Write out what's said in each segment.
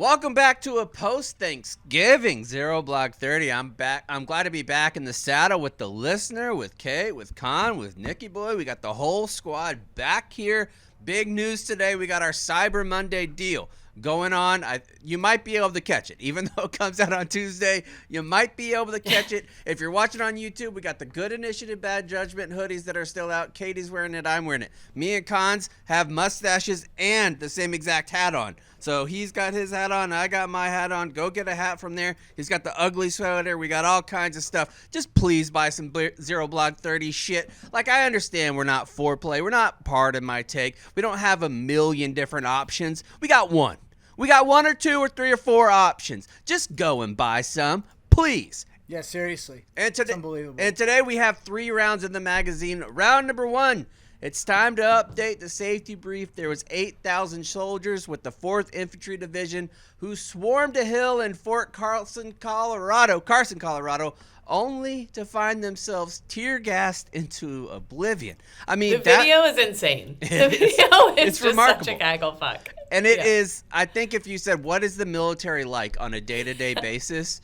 Welcome back to a post-Thanksgiving Zero Block 30. I'm back. I'm glad to be back in the saddle with the listener, with Kate, with Con, with Nicky Boy. We got the whole squad back here. Big news today. We got our Cyber Monday deal going on. You might be able to catch it. Even though it comes out on Tuesday, you might be able to catch it. If you're watching on YouTube, we got the Good Initiative, Bad Judgment hoodies that are still out. Katie's wearing it. I'm wearing it. Me and Cons have mustaches and the same exact hat on. So he's got his hat on. I got my hat on. Go get a hat from there. He's got the ugly sweater. We got all kinds of stuff. Just please buy some Zero Block 30 shit. Like, I understand we're not foreplay. We're not part of my take. We don't have a million different options. We got one. We got one or two or three or four options. Just go and buy some, please. Yeah, seriously. It's unbelievable. And today we have 3 rounds in the magazine. Round number 1. It's time to update the safety brief. There was 8,000 soldiers with the 4th Infantry Division who swarmed a hill in Fort Carson, Colorado, only to find themselves tear-gassed into oblivion. I mean, the video is insane. The video is just remarkable. Such a gaggle fuck. And it is, I think if you said, what is the military like on a day-to-day basis,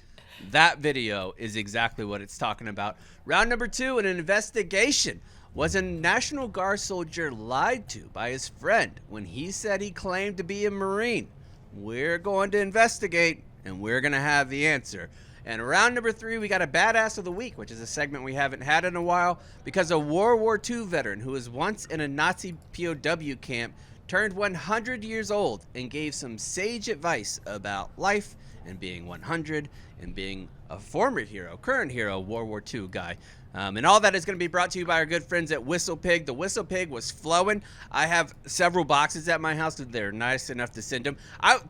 that video is exactly what it's talking about. Round number 2, an investigation. Was a National Guard soldier lied to by his friend when he said he claimed to be a Marine? We're going to investigate, and we're going to have the answer. And round number 3, we got a Badass of the Week, which is a segment we haven't had in a while, because a World War II veteran who was once in a Nazi POW camp turned 100 years old and gave some sage advice about life and being 100 and being a former hero, current hero, World War II guy. And all that is going to be brought to you by our good friends at WhistlePig. The WhistlePig was flowing. I have several boxes at my house. They're nice enough to send them.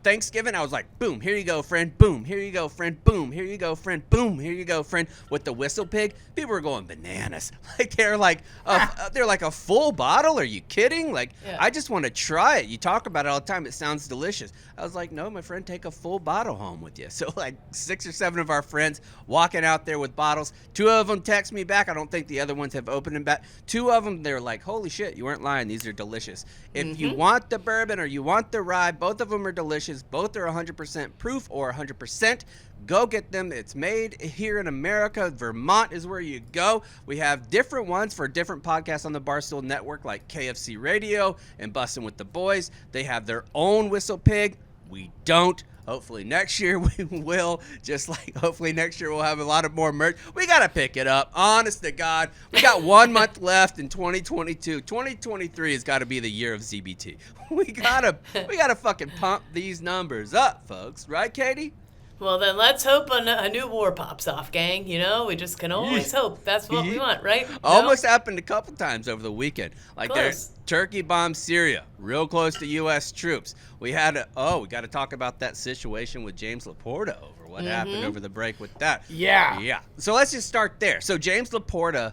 Thanksgiving, I was like, boom, here you go, friend. Boom, here you go, friend. Boom, here you go, friend. Boom, here you go, friend. With the WhistlePig, people were going bananas. Like they're like a full bottle. Are you kidding? Like, yeah. I just want to try it. You talk about it all the time. It sounds delicious. I was like, no, my friend, take a full bottle home with you. So like 6 or 7 of our friends walking out there with bottles. 2 of them text me back. I don't think the other ones have opened them back. 2 of them, they're like, holy shit, you weren't lying. These are delicious. If you want the bourbon or you want the rye, both of them are delicious. Both are 100% proof or 100%. Go get them. It's made here in America. Vermont is where you go. We have different ones for different podcasts on the Barstool Network, like KFC Radio and Bussin' with the Boys. They have their own WhistlePig. We don't. Hopefully next year we will. Just like hopefully next year we'll have a lot of more merch. We got to pick it up. Honest to God. We got 1 month left in 2022. 2023 has got to be the year of ZBT. We gotta fucking pump these numbers up, folks. Right, Katie? Well, then let's hope a new war pops off, gang. You know, we just can always hope. That's what we want, right? Almost happened a couple times over the weekend. Like there's Turkey bombed Syria, real close to U.S. troops. We got to talk about that situation with James Laporta over what happened over the break with that. Yeah. So let's just start there. So James Laporta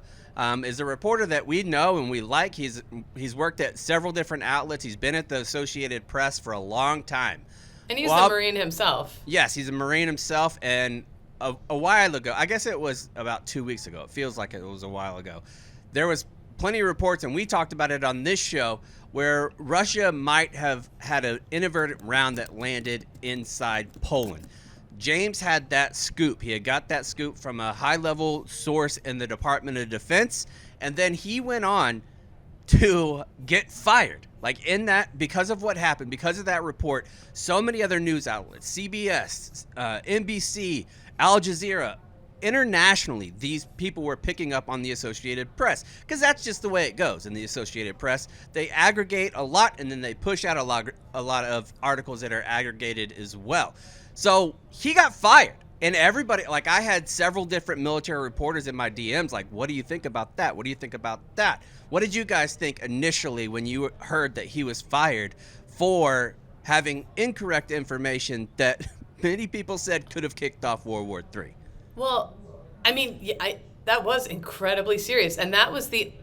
is a reporter that we know and we like. He's worked at several different outlets. He's been at the Associated Press for a long time. And he's a Marine himself. Yes, he's a Marine himself. And a while ago, I guess it was about 2 weeks ago. It feels like it was a while ago. There was plenty of reports, and we talked about it on this show, where Russia might have had an inadvertent round that landed inside Poland. James had that scoop. He had got that scoop from a high-level source in the Department of Defense, and then he went on to get fired. Like in that, because of what happened, because of that report, so many other news outlets, CBS, NBC, Al Jazeera, internationally, these people were picking up on the Associated Press because that's just the way it goes in the Associated Press. They aggregate a lot and then they push out a lot of articles that are aggregated as well. So he got fired. And everybody, like I had several different military reporters in my DMs, like, what do you think about that? What do you think about that? What did you guys think initially when you heard that he was fired for having incorrect information that many people said could have kicked off World War III? Well, I mean, that was incredibly serious. And that was it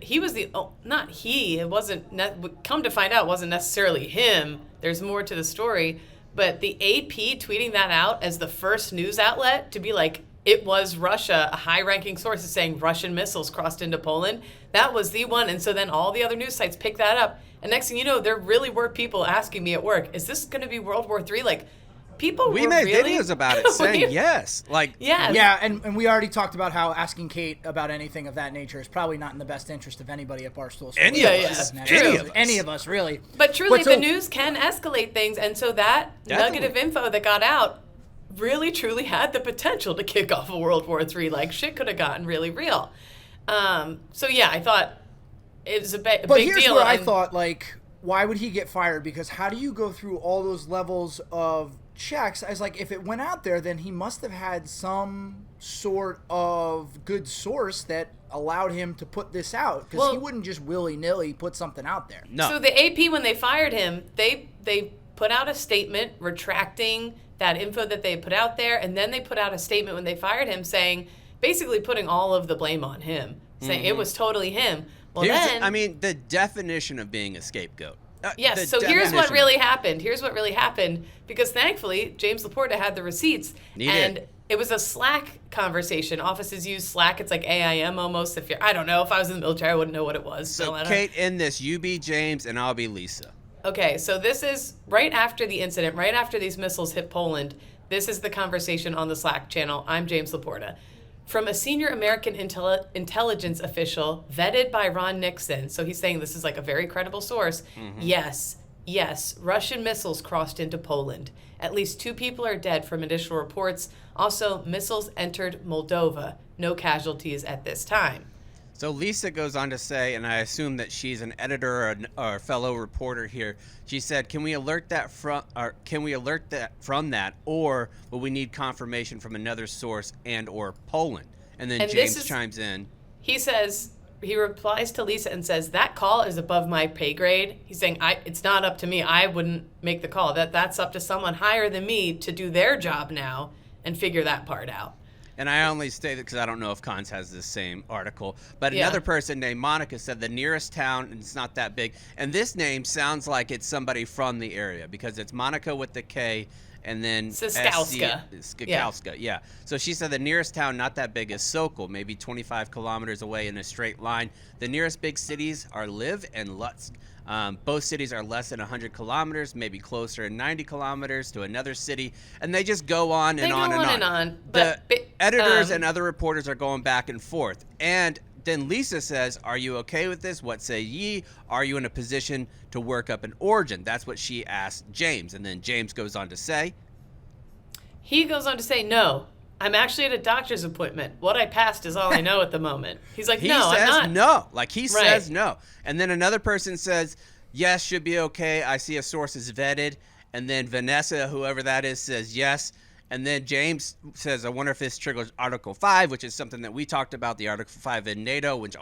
wasn't, come to find out, it wasn't necessarily him. There's more to the story. But the AP tweeting that out as the first news outlet to be like, it was Russia, a high-ranking source is saying Russian missiles crossed into Poland. That was the one. And so then all the other news sites picked that up. And next thing you know, there really were people asking me at work, is this going to be World War III? Like, people We were made really... videos about it saying yes. Like, Yes. Yeah, and we already talked about how asking Kate about anything of that nature is probably not in the best interest of anybody at Barstool. Any of us. Any of us, really. But truly, so- the news can escalate things, and so that Definitely. nugget of info that got out really, truly had the potential to kick off a World War III. Like, shit could have gotten really real. So, yeah, I thought it was a big deal. But here's where I thought, like, why would he get fired? Because how do you go through all those levels of checks? As like, if it went out there, then he must have had some sort of good source that allowed him to put this out, because he wouldn't just willy-nilly put something out there. no. So the AP, when they fired him, they put out a statement retracting that info that they put out there, and then they put out a statement when they fired him saying, basically putting all of the blame on him, saying it was totally him. Well, the definition of being a scapegoat. Yes, so here's what really happened. Because thankfully, James Laporta had the receipts. Did. It was a Slack conversation. Offices use Slack. It's like AIM almost. I don't know. If I was in the military, I wouldn't know what it was. So, Kate, in this, you be James and I'll be Lisa. Okay, so this is right after the incident, right after these missiles hit Poland. This is the conversation on the Slack channel. I'm James Laporta. From a senior American intelligence official vetted by Ron Nixon. So he's saying this is like a very credible source. Yes, Russian missiles crossed into Poland. At least 2 people are dead from initial reports. Also, missiles entered Moldova. No casualties at this time. So Lisa goes on to say, and I assume that she's an editor or a fellow reporter here. She said, "Can we alert that from that, or will we need confirmation from another source and/or Poland?" And then James chimes in. He replies to Lisa and says, "That call is above my pay grade." He's saying, "It's not up to me. I wouldn't make the call. That's up to someone higher than me to do their job now and figure that part out." And I only state it because I don't know if Cons has the same article. But another person named Monica said the nearest town, and it's not that big. And this name sounds like it's somebody from the area because it's Monica with the K and then Skakowska. Yeah. So she said the nearest town, not that big, is Sokol, maybe 25 kilometers away in a straight line. The nearest big cities are Lviv and Lutsk. Both cities are less than 100 kilometers, maybe closer to 90 kilometers to another city. And they just go on and on. The editors and other reporters are going back and forth. And then Lisa says, "Are you okay with this? What say ye? Are you in a position to work up an origin?" That's what she asked James. And then James goes on to say, "No. I'm actually at a doctor's appointment. What I passed is all I know at the moment." He's like, "No, I'm not." He says no. Like, he says no. And then another person says, "Yes, should be okay. I see a source is vetted." And then Vanessa, whoever that is, says yes. And then James says, "I wonder if this triggers Article 5, which is something that we talked about, the Article 5 in NATO, which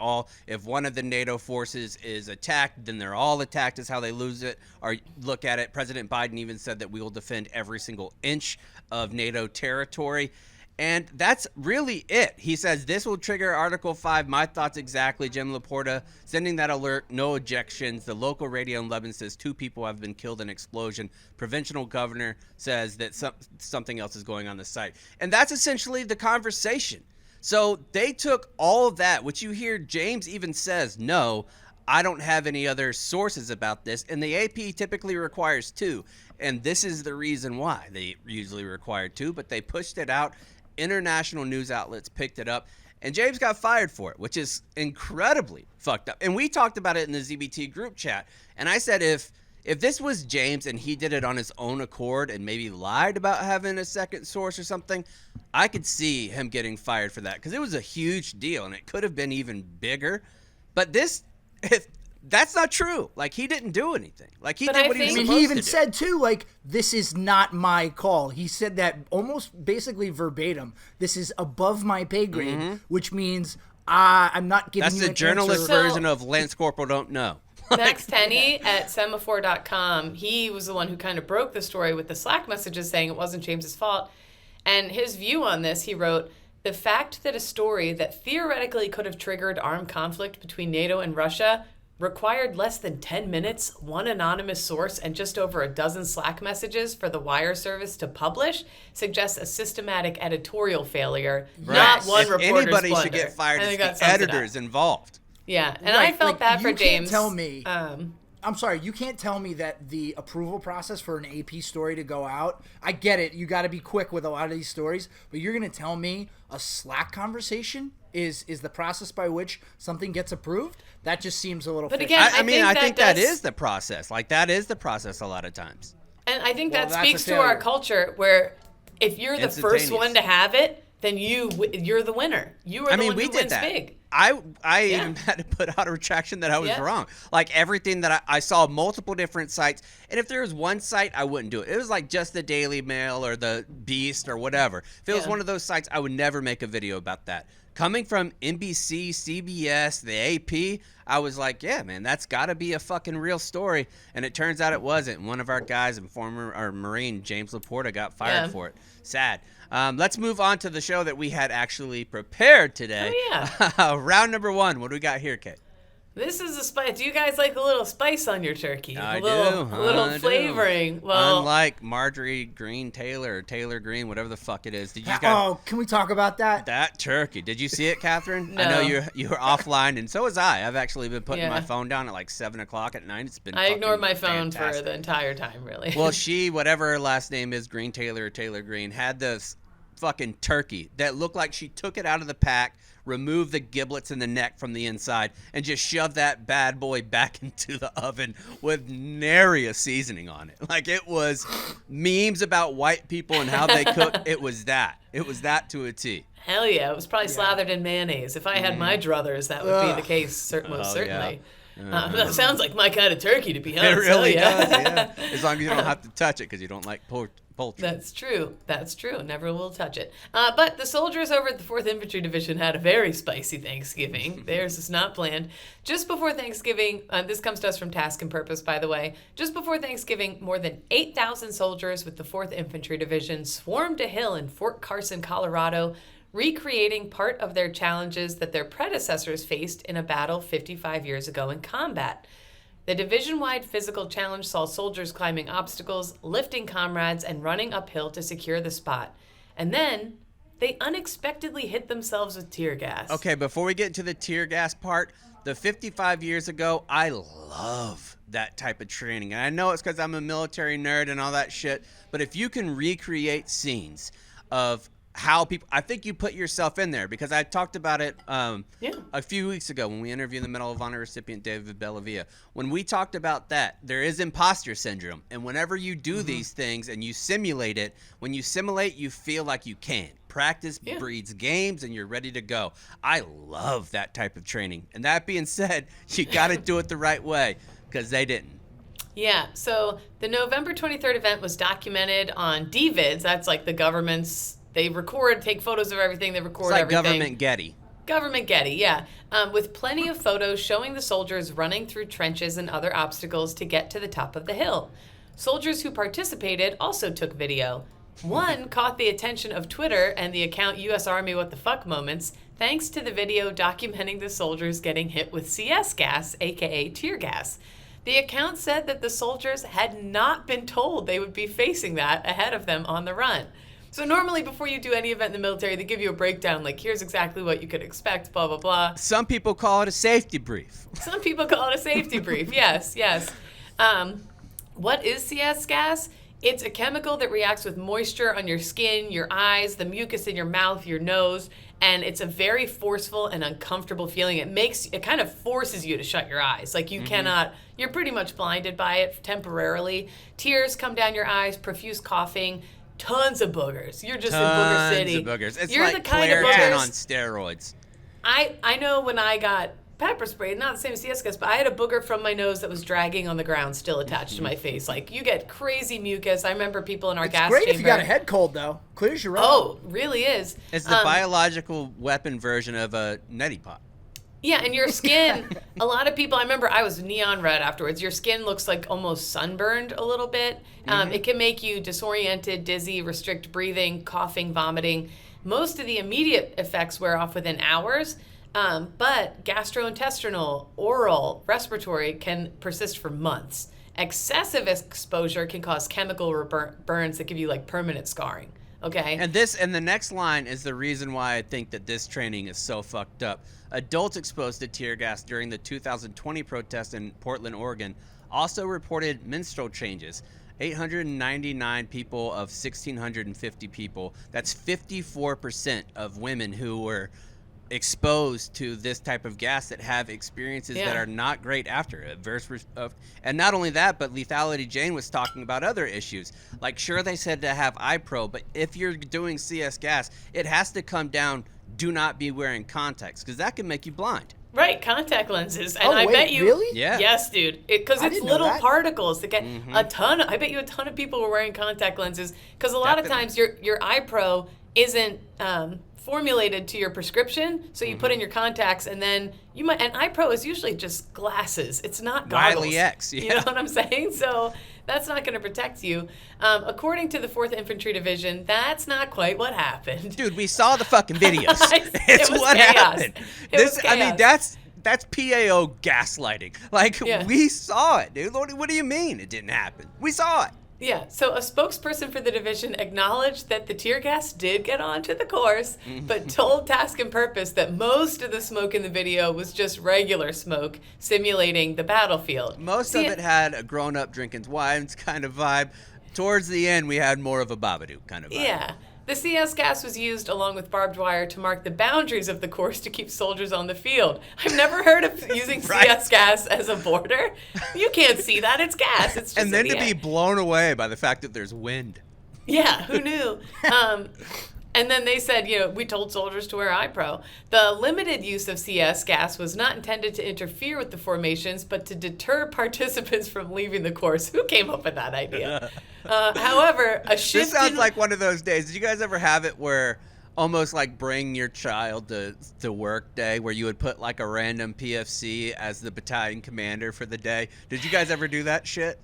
if one of the NATO forces is attacked, then they're all attacked is how they lose it or look at it. President Biden even said that we will defend every single inch of NATO territory. And that's really it. He says this will trigger Article 5. My thoughts exactly. Jim Laporta sending that alert. No objections. The local radio in Lebanon says 2 people have been killed in explosion. Provincial governor says that something else is going on the site. And that's essentially the conversation. So they took all of that, which you hear James even says, "No, I don't have any other sources about this." And the AP typically requires 2. And this is the reason why they usually require 2, but they pushed it out. International news outlets picked it up, and James got fired for it, which is incredibly fucked up. And we talked about it in the ZBT group chat, and I said if this was James and he did it on his own accord and maybe lied about having a second source or something, I could see him getting fired for that because it was a huge deal, and it could have been even bigger. But that's not true. Like, he didn't do anything. Like, he did what he was supposed to do. He even said, too, like, "This is not my call." He said that almost basically verbatim. "This is above my pay grade," which means I'm not giving you an answer. That's the journalist version of Lance Corporal don't know. Max Tenney at semaphore.com, he was the one who kind of broke the story with the Slack messages saying it wasn't James's fault. And his view on this, he wrote, "The fact that a story that theoretically could have triggered armed conflict between NATO and Russia required less than 10 minutes, one anonymous source, and just over a dozen Slack messages for the wire service to publish suggests a systematic editorial failure, not one reporter's anybody blunder." should get fired, it's the editors involved. Yeah, and I felt bad for James. You can't tell me I'm sorry, you can't tell me that the approval process for an AP story to go out, I get it, you got to be quick with a lot of these stories, but you're going to tell me a Slack conversation is the process by which something gets approved? That just seems a little But fishy. again, I think that is the process. Like, that is the process a lot of times. And I think Well, that that's speaks a to our failure. culture, where if you're the first one to have it, then you're the winner. You are the one we who did wins that. big. I even had to put out a retraction that I was wrong. Like, everything that I saw multiple different sites, and if there was one site, I wouldn't do it. It was like just the Daily Mail or the Beast or whatever. If it was one of those sites, I would never make a video about that. Coming from NBC, CBS, the AP, I was like, yeah, man, that's got to be a fucking real story. And it turns out it wasn't. One of our guys and former Marine, James Laporta, got fired for it. Sad. Let's move on to the show that we had actually prepared today. Oh, yeah. Round number 1. What do we got here, Kate? This is a spice. Do you guys like a little spice on your turkey? I A little do. flavoring. Well, Unlike Marjorie Green Taylor or Taylor Green, whatever the fuck it is. Did you guys? Oh, can we talk about that? That turkey. Did you see it, Catherine? No. I know you were offline, and so was I. I've actually been putting my phone down at like 7 o'clock at night. It's been. I ignored my phone fantastic. for the entire time, really. Well, she, whatever her last name is, Green Taylor or Taylor Green, had this fucking turkey that looked like she took it out of the pack, removed the giblets and the neck from the inside, and just shoved that bad boy back into the oven with nary a seasoning on it. Like, it was memes about white people and how they cook. It was that. It was that to a T. Hell yeah, it was probably slathered in mayonnaise. If I had my druthers, that would be the case, most certainly. That sounds like my kind of turkey, to be honest. It really Hell does, yeah. As long as you don't have to touch it because you don't like poultry. That's true. That's true. Never will touch it. But the soldiers over at the 4th Infantry Division had a very spicy Thanksgiving. Theirs is not planned. Just before Thanksgiving, this comes to us from Task and Purpose, by the way. Just before Thanksgiving, more than 8,000 soldiers with the 4th Infantry Division swarmed a hill in Fort Carson, Colorado, recreating part of their challenges that their predecessors faced in a battle 55 years ago in combat. The division-wide physical challenge saw soldiers climbing obstacles, lifting comrades, and running uphill to secure the spot. And then they unexpectedly hit themselves with tear gas. Okay, before we get to the tear gas part, the 55 years ago, I love that type of training. And I know it's because I'm a military nerd and all that shit, but if you can recreate scenes of how people, I think you put yourself in there, because I talked about it a few weeks ago when we interviewed the Medal of Honor recipient David Bellavia. When we talked about that, there is imposter syndrome, and whenever you do these things and you simulate it, when you simulate, you feel like you can. Practice breeds games, and you're ready to go. I love that type of training. And that being said, you got to do it the right way, because they didn't. Yeah, so the November 23rd event was documented on DVids. That's like the government's. They record, take photos of everything. They record It's like everything. Government Getty. Government Getty, yeah. With plenty of photos showing the soldiers running through trenches and other obstacles to get to the top of the hill. Soldiers who participated also took video. One caught the attention of Twitter and the account US Army What the Fuck Moments, thanks to the video documenting the soldiers getting hit with CS gas, aka tear gas. The account said that the soldiers had not been told they would be facing that ahead of them on the run. So normally before you do any event in the military, they give you a breakdown, like here's exactly what you could expect, blah, blah, blah. Some people call it a safety brief. Some people call it a safety brief, yes. What is CS gas? It's a chemical that reacts with moisture on your skin, your eyes, the mucus in your mouth, your nose, and it's a very forceful and uncomfortable feeling. It kind of forces you to shut your eyes. Like you cannot, you're pretty much blinded by it temporarily. Tears come down your eyes, profuse coughing, tons of boogers. You're just in Booger City. Tons of boogers. It's You're like the kind of Claritin boogers. on steroids. I know when I got pepper sprayed, not the same as CS gas, but I had a booger from my nose that was dragging on the ground, still attached to my face. Like, you get crazy mucus. I remember people in our gas chamber. It's great if you got a head cold, though. Clears your own. Oh, really is. It's the biological weapon version of a neti pot. Yeah, and your skin, a lot of people, I remember I was neon red afterwards. Your skin looks like almost sunburned a little bit. It can make you disoriented, dizzy, restrict breathing, coughing, vomiting. Most of the immediate effects wear off within hours, but gastrointestinal, oral, respiratory can persist for months. Excessive exposure can cause chemical burns that give you like permanent scarring. Okay. And the next line is the reason why I think that this training is so fucked up. Adults exposed to tear gas during the 2020 protest in Portland, Oregon also reported menstrual changes. 899 people of 1,650 people. That's 54% of women who were exposed to this type of gas that have experiences that are not great after it. And not only that, but Lethality Jane was talking about other issues. Like, sure, they said to have iPro, but if you're doing CS gas, it has to come down, do not be wearing contacts, because that can make you blind. Right, contact lenses. And I bet you... really? Yeah. Yes, dude. Because it's little particles that get a ton of... I bet you a ton of people were wearing contact lenses, because a lot of times your iPro isn't formulated to your prescription, so you put in your contacts, and then you might... And iPro is usually just glasses. It's not goggles. Wiley X, yeah. You know what I'm saying? So that's not going to protect you. According to the 4th Infantry Division, that's not quite what happened. Dude, we saw the fucking videos. It's what chaos. happened. Was chaos. I mean, that's PAO gaslighting. Like, we saw it, dude. What do you mean it didn't happen? We saw it. Yeah, so a spokesperson for the division acknowledged that the tear gas did get onto the course, but told Task and Purpose that most of the smoke in the video was just regular smoke, simulating the battlefield. Most of it had a grown-up drinking wines kind of vibe. Towards the end, we had more of a Babadook kind of vibe. Yeah. The CS gas was used along with barbed wire to mark the boundaries of the course to keep soldiers on the field. I've never heard of using CS gas as a border. You can't see that. It's gas. It's just and then in the to be air. blown away by the fact that there's wind. Yeah, who knew? And then they said, we told soldiers to wear iPro. The limited use of CS gas was not intended to interfere with the formations, but to deter participants from leaving the course. Who came up with that idea? However, a shift. This sounds like one of those days. Did you guys ever have it where almost like bring your child to work day, where you would put like a random PFC as the battalion commander for the day? Did you guys ever do that shit?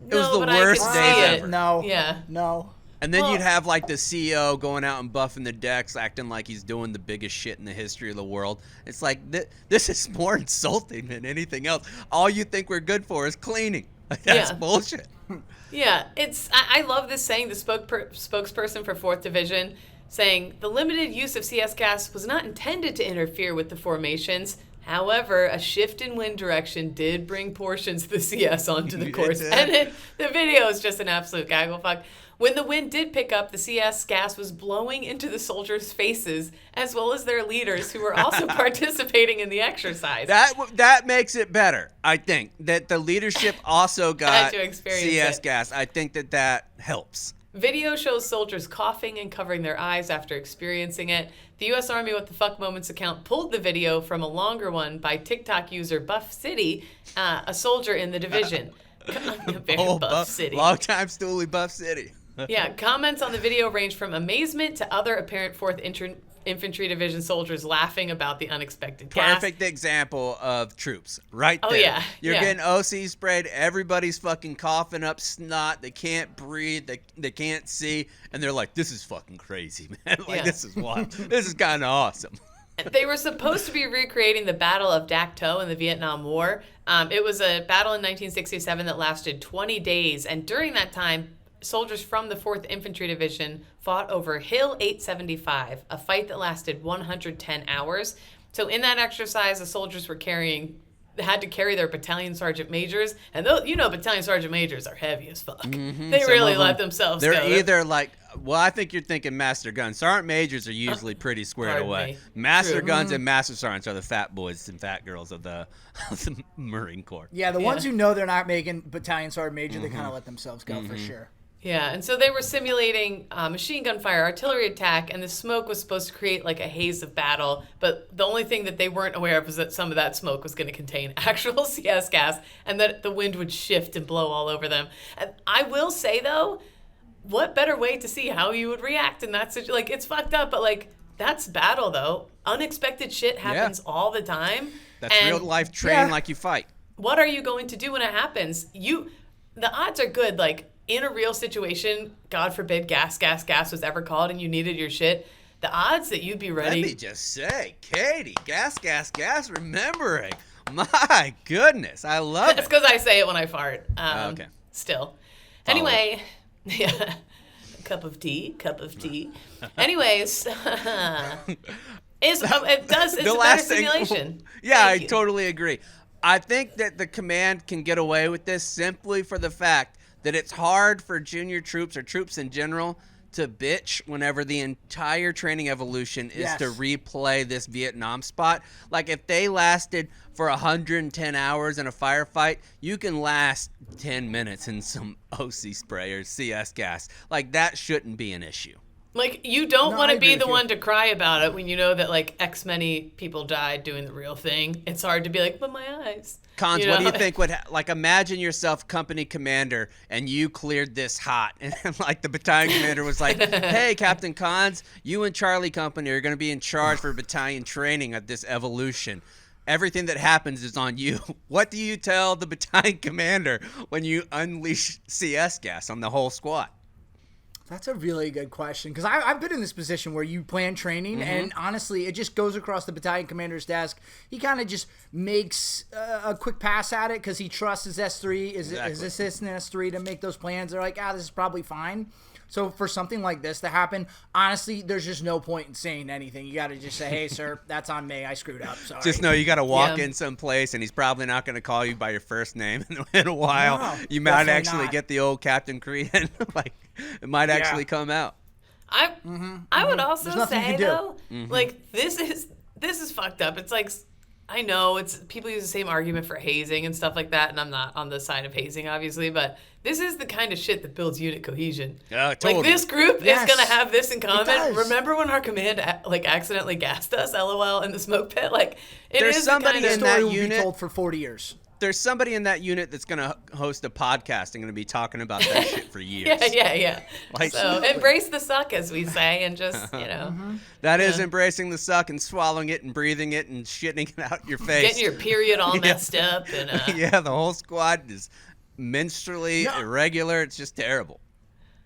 It was the worst days ever. No. Yeah. No. And then you'd have like the CEO going out and buffing the decks, acting like he's doing the biggest shit in the history of the world. It's like, this is more insulting than anything else. All you think we're good for is cleaning. Like, that's bullshit. Yeah, I love this saying, the spokesperson for 4th Division, saying, the limited use of CS gas was not intended to interfere with the formations. However, a shift in wind direction did bring portions of the CS onto the course. And the video is just an absolute gaggle fuck. When the wind did pick up, the CS gas was blowing into the soldiers' faces, as well as their leaders, who were also participating in the exercise. That makes it better, I think. That the leadership also got CS gas. I think that helps. Video shows soldiers coughing and covering their eyes after experiencing it. The U.S. Army What the Fuck Moments account pulled the video from a longer one by TikTok user Buff City, a soldier in the division. Buff City. Long time stoolie Buff City. Yeah, comments on the video range from amazement to other apparent 4th Infantry Division soldiers laughing about the unexpected gas. Perfect example of troops, right there. Oh, yeah. You're getting OC sprayed, everybody's fucking coughing up snot, they can't breathe, they can't see, and they're like, this is fucking crazy, man. This is wild. This is kind of awesome. They were supposed to be recreating the Battle of Dak To in the Vietnam War. It was a battle in 1967 that lasted 20 days, and during that time, soldiers from the 4th Infantry Division fought over Hill 875, a fight that lasted 110 hours. So in that exercise, the soldiers had to carry their battalion sergeant majors, and battalion sergeant majors are heavy as fuck. They really let themselves go. They're either like, I think you're thinking master guns. Sergeant majors are usually pretty squared away. Master guns and master sergeants are the fat boys and fat girls of the Marine Corps. Yeah, the ones who know they're not making battalion sergeant major, they kind of let themselves go for sure. Yeah, and so they were simulating machine gun fire, artillery attack, and the smoke was supposed to create like a haze of battle, but the only thing that they weren't aware of was that some of that smoke was going to contain actual CS gas, and that the wind would shift and blow all over them. And I will say, though, what better way to see how you would react in that situation? Like, it's fucked up, but like, that's battle, though. Unexpected shit happens all the time. That's real life training like you fight. What are you going to do when it happens? The odds are good, like, in a real situation, God forbid gas was ever called and you needed your shit, the odds that you'd be ready... Let me just say, Katie, gas, remembering. My goodness, I love it. It's because I say it when I fart. Okay. Still. Anyway, yeah. Cup of tea. Anyways, it's a better simulation. I totally agree. I think that the command can get away with this simply for the fact that it's hard for junior troops or troops in general to bitch whenever the entire training evolution is to replay this Vietnam spot. Like, if they lasted for 110 hours in a firefight, you can last 10 minutes in some OC spray or CS gas. Like, that shouldn't be an issue. Like, you don't want to be the one to cry about it when you know that, like, X many people died doing the real thing. It's hard to be like, but my eyes. Cons, what do you think would like, imagine yourself company commander and you cleared this hot, and like the battalion commander was like, hey, Captain Cons, you and Charlie Company are going to be in charge for battalion training at this evolution. Everything that happens is on you. What do you tell the battalion commander when you unleash CS gas on the whole squad? That's a really good question, because I've been in this position where you plan training, and honestly, it just goes across the battalion commander's desk. He kind of just makes a quick pass at it because he trusts his S3, his assistant S3 to make those plans. They're like, this is probably fine. So for something like this to happen, honestly, there's just no point in saying anything. You got to just say, hey, sir, that's on me. I screwed up. Sorry. Just know you got to walk in someplace, and he's probably not going to call you by your first name in a while. No, you might actually get the old Captain Korean. Like, it might actually come out. I would also say, though, like, this is fucked up. It's like, I know it's people use the same argument for hazing and stuff like that, and I'm not on the side of hazing, obviously, but this is the kind of shit that builds unit cohesion. Totally. Like, this group is going to have this in common. Remember when our command, like, accidentally gassed us, LOL, in the smoke pit? Like, there's somebody in that unit will be told for 40 years. There's somebody in that unit that's going to host a podcast and going to be talking about that shit for years. Yeah. Like, so embrace the suck, as we say, and just, you know. That is embracing the suck and swallowing it and breathing it and shitting it out your face. Getting your period all messed up. And the whole squad is menstrually irregular. It's just terrible.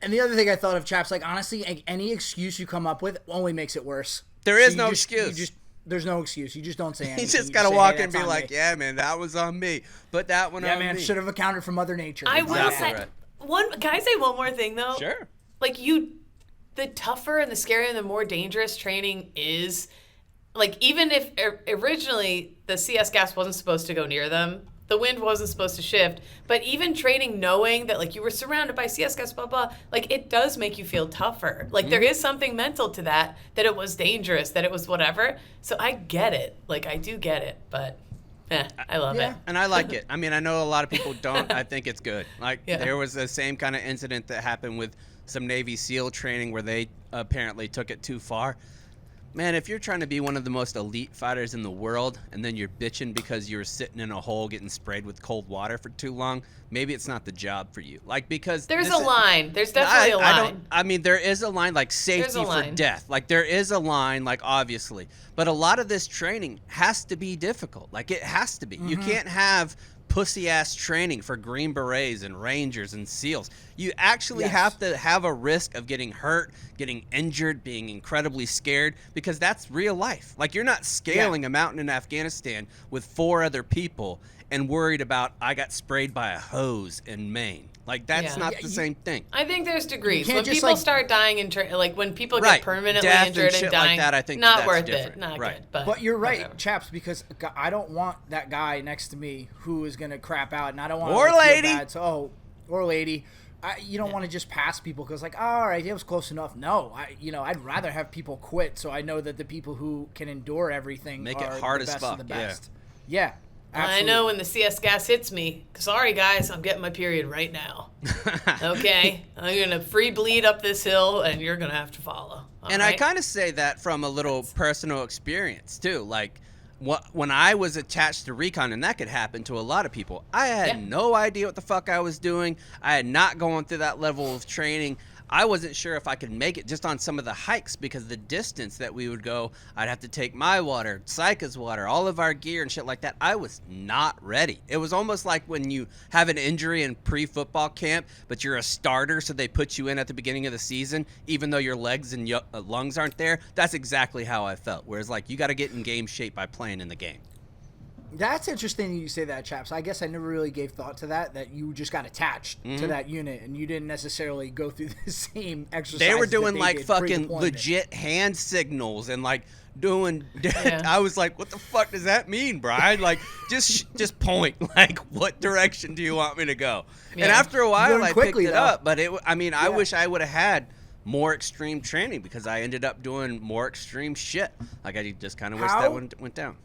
And the other thing I thought of, chaps, like, honestly, any excuse you come up with only makes it worse. There is no excuse. There's no excuse. You just don't say anything. You just got to walk in and be like, yeah, man, that was on me. But that one on me. Yeah, man, should have accounted for Mother Nature. I will say, can I say one more thing, though? Sure. Like, the tougher and the scarier and the more dangerous training is, like, even if originally the CS gas wasn't supposed to go near them, the wind wasn't supposed to shift, but even training knowing that, like, you were surrounded by CS gas, blah, blah, like, it does make you feel tougher. Like, there is something mental to that it was dangerous, that it was whatever. So I get it. Like, I do get it, but I love it. And I like it. I mean, I know a lot of people don't. I think it's good. Like, there was the same kind of incident that happened with some Navy SEAL training where they apparently took it too far. Man, if you're trying to be one of the most elite fighters in the world and then you're bitching because you were sitting in a hole getting sprayed with cold water for too long, maybe it's not the job for you. Like, because there's a line. There's definitely a line. I mean, there is a line, like safety for death. Like, there is a line, like, obviously. But a lot of this training has to be difficult. Like, it has to be. You can't have pussy-ass training for Green Berets and Rangers and SEALs. You actually have to have a risk of getting hurt, getting injured, being incredibly scared, because that's real life. Like, you're not scaling a mountain in Afghanistan with 4 other people and worried about, I got sprayed by a hose in Maine. Like, that's not the same thing. I think there's degrees. When people start dying, like, when people get permanently injured and dying, like that, I think not worth different. it. Not good. But you're right, chaps, because I don't want that guy next to me who is going to crap out, and I don't want to feel bad. So, or lady. You don't want to just pass people because, like, all right, it was close enough. No, I'd rather have people quit so I know that the people who can endure everything make are it hard the as best fuck. of the best. Yeah. I know when the CS gas hits me. Sorry, guys, I'm getting my period right now. Okay? I'm going to free bleed up this hill, and you're going to have to follow. I kind of say that from a little personal experience, too. Like, when I was attached to recon, and that could happen to a lot of people, I had no idea what the fuck I was doing. I had not gone through that level of training. I wasn't sure if I could make it just on some of the hikes because the distance that we would go, I'd have to take my water, Psycha's water, all of our gear and shit like that. I was not ready. It was almost like when you have an injury in pre-football camp, but you're a starter, so they put you in at the beginning of the season, even though your legs and lungs aren't there. That's exactly how I felt. Whereas, like, you got to get in game shape by playing in the game. That's interesting you say that, chaps. I guess I never really gave thought to that you just got attached to that unit and you didn't necessarily go through the same exercises. They were doing, like, fucking legit hand signals and, like, doing. Yeah. I was like, what the fuck does that mean, Brian? Like, just point. Like, what direction do you want me to go? Yeah. And after a while, Learn I quickly, picked it though. up. But I Yeah. wish I would have had more extreme training because I ended up doing more extreme shit. Like, I just kind of wish that one went down.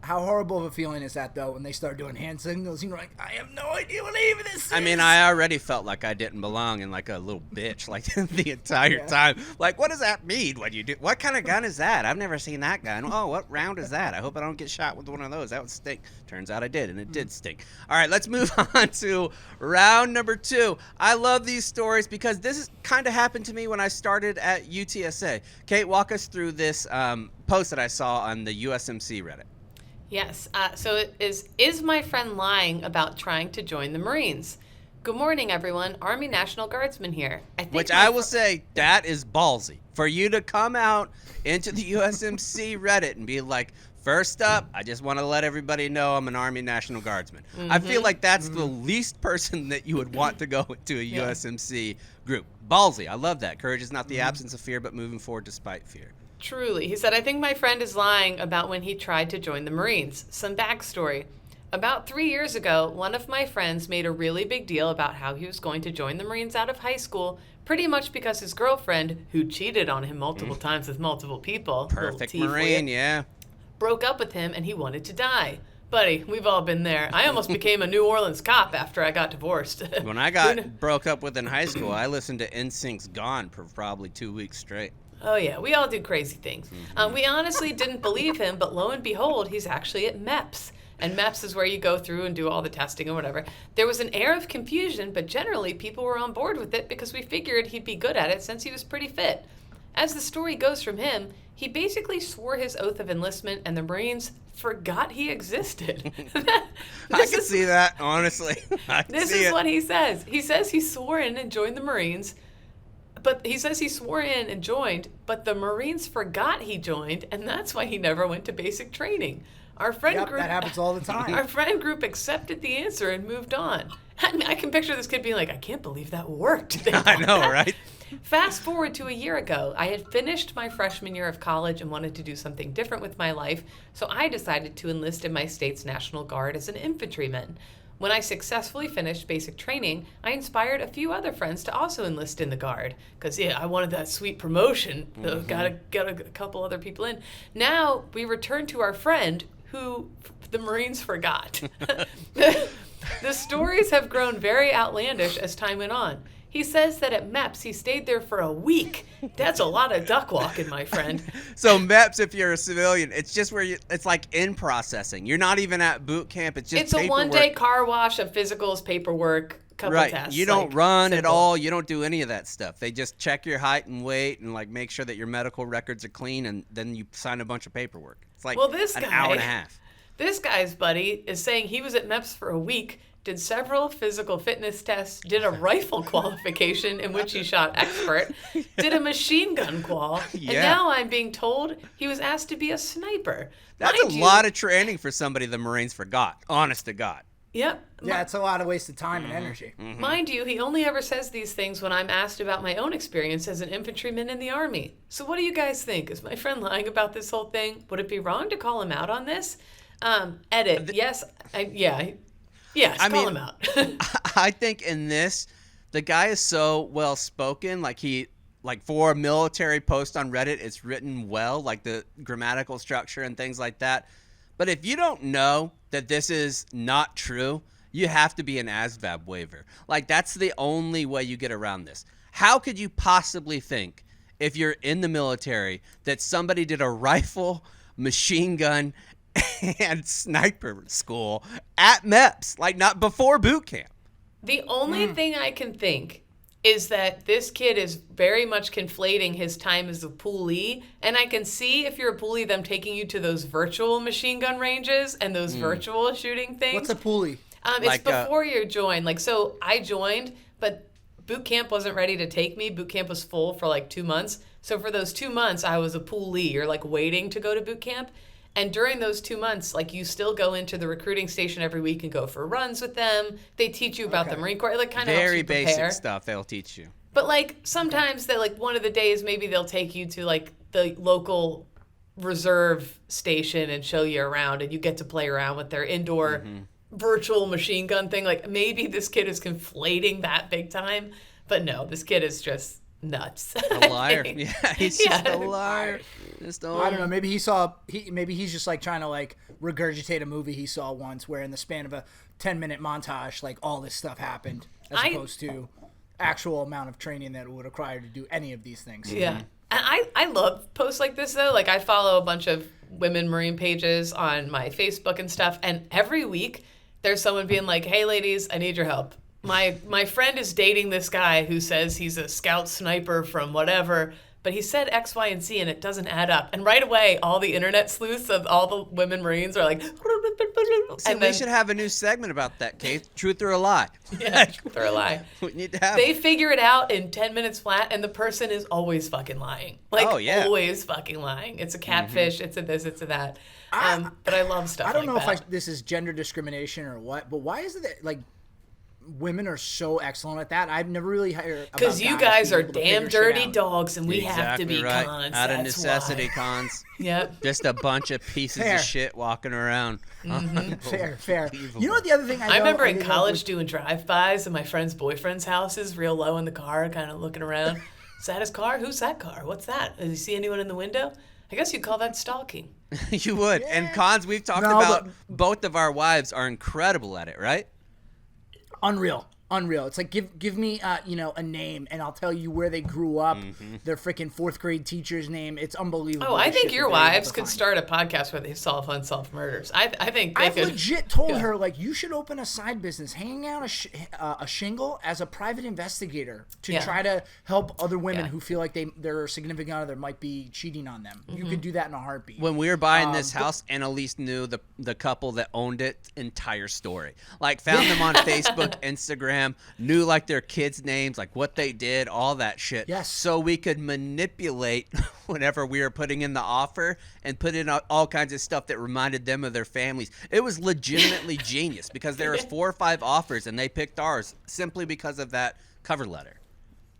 How horrible of a feeling is that, though, when they start doing hand signals? You're like, I have no idea what any of this is. I mean, I already felt like I didn't belong and like a little bitch like the entire time. Like, what does that mean when you do? What kind of gun is that? I've never seen that gun. Oh, what round is that? I hope I don't get shot with one of those. That would stink. Turns out I did, and it did stink. All right, let's move on to round number 2. I love these stories because this is kind of happened to me when I started at UTSA. Kate, walk us through this post that I saw on the USMC Reddit. Yes. So it is my friend lying about trying to join the Marines? Good morning, everyone. Army National Guardsman here. Which I will say, that is ballsy. For you to come out into the USMC Reddit and be like, first up, I just want to let everybody know I'm an Army National Guardsman. I feel like that's the least person that you would want to go to a USMC group. Ballsy. I love that. Courage is not the absence of fear, but moving forward despite fear. Truly. He said, I think my friend is lying about when he tried to join the Marines. Some backstory. About 3 years ago, one of my friends made a really big deal about how he was going to join the Marines out of high school, pretty much because his girlfriend, who cheated on him multiple times with multiple people, Perfect Marine, yeah. broke up with him and he wanted to die. Buddy, we've all been there. I almost became a New Orleans cop after I got divorced. When I got broke up with in high school, I listened to NSYNC's Gone for probably 2 weeks straight. Oh, yeah. We all do crazy things. We honestly didn't believe him, but lo and behold, he's actually at MEPS. And MEPS is where you go through and do all the testing or whatever. There was an air of confusion, but generally people were on board with it because we figured he'd be good at it since he was pretty fit. As the story goes from him, he basically swore his oath of enlistment and the Marines forgot he existed. I can see that, honestly. This is what he says. He says he swore in and joined the Marines. But he says he swore in and joined, but the Marines forgot he joined, and that's why he never went to basic training. Our friend group that happens all the time. Our friend group accepted the answer and moved on. I mean, I can picture this kid being like, I can't believe that worked. I know, right? Fast forward to a year ago. I had finished my freshman year of college and wanted to do something different with my life, so I decided to enlist in my state's National Guard as an infantryman. When I successfully finished basic training, I inspired a few other friends to also enlist in the Guard. Because, I wanted that sweet promotion. Got a couple other people in. Now, we return to our friend who the Marines forgot. The stories have grown very outlandish as time went on. He says that at MEPS, he stayed there for a week. That's a lot of duck walking, my friend. So MEPS, if you're a civilian, it's just where it's like in processing. You're not even at boot camp. It's just a paperwork. one-day car wash of physicals, paperwork, couple tests. You don't run simple. at all. You don't do any of that stuff. They just check your height and weight and like make sure that your medical records are clean, and then you sign a bunch of paperwork. It's like an hour and a half. This guy's buddy is saying he was at MEPS for a week, did several physical fitness tests, did a rifle qualification in which he shot expert, did a machine gun qual, and now I'm being told he was asked to be a sniper. That's a lot of training for somebody the Marines forgot. Honest to God. Yep. Yeah, it's a lot of wasted time and energy. Mind you, he only ever says these things when I'm asked about my own experience as an infantryman in the Army. So what do you guys think? Is my friend lying about this whole thing? Would it be wrong to call him out on this? Edit. Yes. Yes, call him out. I think in this, the guy is so well spoken. Like for a military post on Reddit, it's written well, like the grammatical structure and things like that. But if you don't know that this is not true, you have to be an ASVAB waiver. Like that's the only way you get around this. How could you possibly think, if you're in the military, that somebody did a rifle, machine gun, and sniper school at MEPS, like not before boot camp? The only thing I can think is that this kid is very much conflating his time as a poolee, and I can see if you're a poolee them taking you to those virtual machine gun ranges and those virtual shooting things. What's a pulley? It's before you join. Like, so I joined, but boot camp wasn't ready to take me. Boot camp was full for like 2 months. So for those 2 months, I was a poolee. You're like waiting to go to boot camp. And during those 2 months, like you still go into the recruiting station every week and go for runs with them. They teach you about the Marine Corps, like kind of very helps you basic prepare. stuff they'll teach you. But like sometimes they like one of the days maybe they'll take you to like the local reserve station and show you around, and you get to play around with their indoor virtual machine gun thing. Like, maybe this kid is conflating that big time, but no, this kid is just nuts. A liar. Yeah, he's just a liar. I don't know. Maybe maybe he's just like trying to like regurgitate a movie he saw once, where in the span of a 10-minute montage, like all this stuff happened, as opposed to actual amount of training that it would require to do any of these things. Yeah. And I love posts like this, though. Like, I follow a bunch of women Marine pages on my Facebook and stuff, and every week there's someone being like, hey, ladies, I need your help. My friend is dating this guy who says he's a scout sniper from whatever, but he said X, Y, and Z, and it doesn't add up. And right away, all the internet sleuths of all the women Marines are like... See, we should have a new segment about that, Kate. Truth or a lie. Yeah, truth or a lie. We need to have They figure it out in 10 minutes flat, and the person is always fucking lying. Like, always fucking lying. It's a catfish, it's a this, it's a that. But I love stuff like that. I don't know if this is gender discrimination or what, but why is it that, like, women are so excellent at that? I've never really heard about because you guys are damn dirty dogs, and we have to be right. cons. Out of That's necessity, why. cons. Yep. Just a bunch of pieces of shit walking around. Fair. You know what the other thing I remember in college doing drive-bys in my friend's boyfriend's houses, real low in the car, kind of looking around. Is that his car? Who's that car? What's that? Does he see anyone in the window? I guess you'd call that stalking. You would. Yeah. And cons, we've talked about, both of our wives are incredible at it, right? Unreal. It's like give me a name and I'll tell you where they grew up, their freaking 4th grade teacher's name. It's unbelievable. Oh, I think your wives could start a podcast where they solve unsolved murders. I think I've legit told her, like, you should open a side business, hanging out a shingle as a private investigator to try to help other women who feel like their significant other might be cheating on them. You could do that in a heartbeat. When we were buying this house, Annalise knew the couple that owned it entire story. Like, found them on Facebook, Instagram, knew like their kids' names, like what they did, all that shit. Yes. So we could manipulate whenever we were putting in the offer and put in all kinds of stuff that reminded them of their families. It was legitimately genius because there was 4 or 5 offers and they picked ours simply because of that cover letter.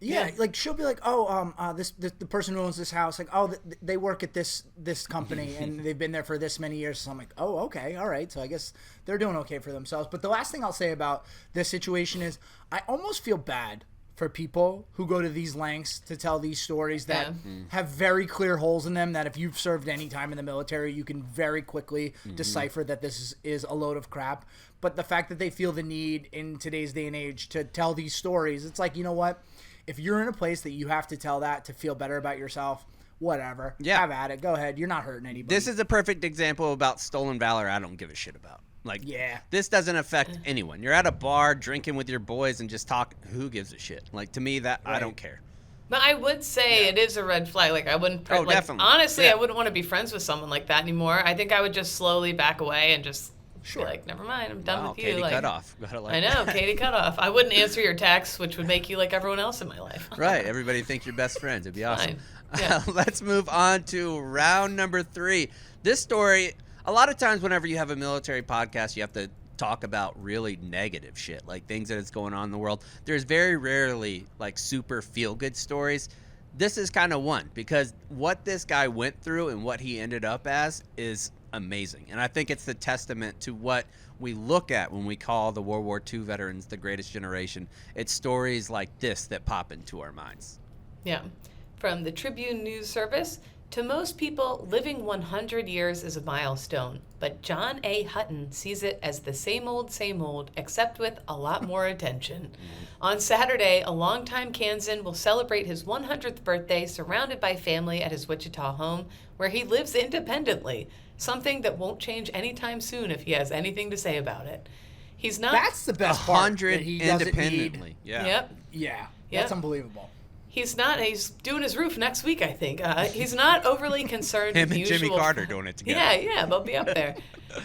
Yeah, like she'll be like, the person who owns this house, like, they work at this company and they've been there for this many years. So I'm like, oh, okay, all right. So I guess they're doing okay for themselves. But the last thing I'll say about this situation is I almost feel bad for people who go to these lengths to tell these stories that have very clear holes in them, that if you've served any time in the military, you can very quickly decipher that this is a load of crap. But the fact that they feel the need in today's day and age to tell these stories, it's like, you know what? If you're in a place that you have to tell that to feel better about yourself, whatever. Yeah. Have at it. Go ahead. You're not hurting anybody. This is a perfect example about stolen valor I don't give a shit about. Like, this doesn't affect anyone. You're at a bar drinking with your boys and just talk. Who gives a shit? Like, to me, that I don't care. But I would say it is a red flag. Like, I wouldn't. Definitely. Honestly, I wouldn't want to be friends with someone like that anymore. I think I would just slowly back away and just. Sure. Like, never mind, I'm done with you. Katie like, Cutoff. I know, Katie Cutoff. I wouldn't answer your texts, which would make you like everyone else in my life. Right. Everybody think you're best friends. It'd be awesome. Yeah. Let's move on to round number 3. This story, a lot of times whenever you have a military podcast, you have to talk about really negative shit, like things that is going on in the world. There's very rarely like super feel-good stories. This is kind of one, because what this guy went through and what he ended up as is amazing. And I think it's the testament to what we look at when we call the World War II veterans the greatest generation. It's stories like this that pop into our minds. Yeah. From the Tribune News Service, to most people, living 100 years is a milestone, but John A. Hutton sees it as the same old, except with a lot more attention. On Saturday, a longtime Kansan will celebrate his 100th birthday surrounded by family at his Wichita home, where he lives independently, something that won't change anytime soon if he has anything to say about it. He's not... That's the best part. 100 independently. Yeah. Yep. Yeah. That's unbelievable. He's doing his roof next week, I think. He's not overly concerned Him with the and usual... Jimmy Carter doing it together. Yeah, they'll be up there.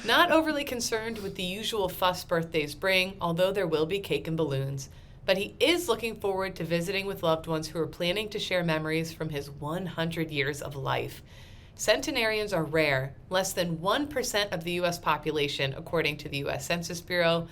Not overly concerned with the usual fuss birthdays bring, although there will be cake and balloons. But he is looking forward to visiting with loved ones who are planning to share memories from his 100 years of life. Centenarians are rare, less than 1% of the U.S. population, according to the U.S. Census Bureau.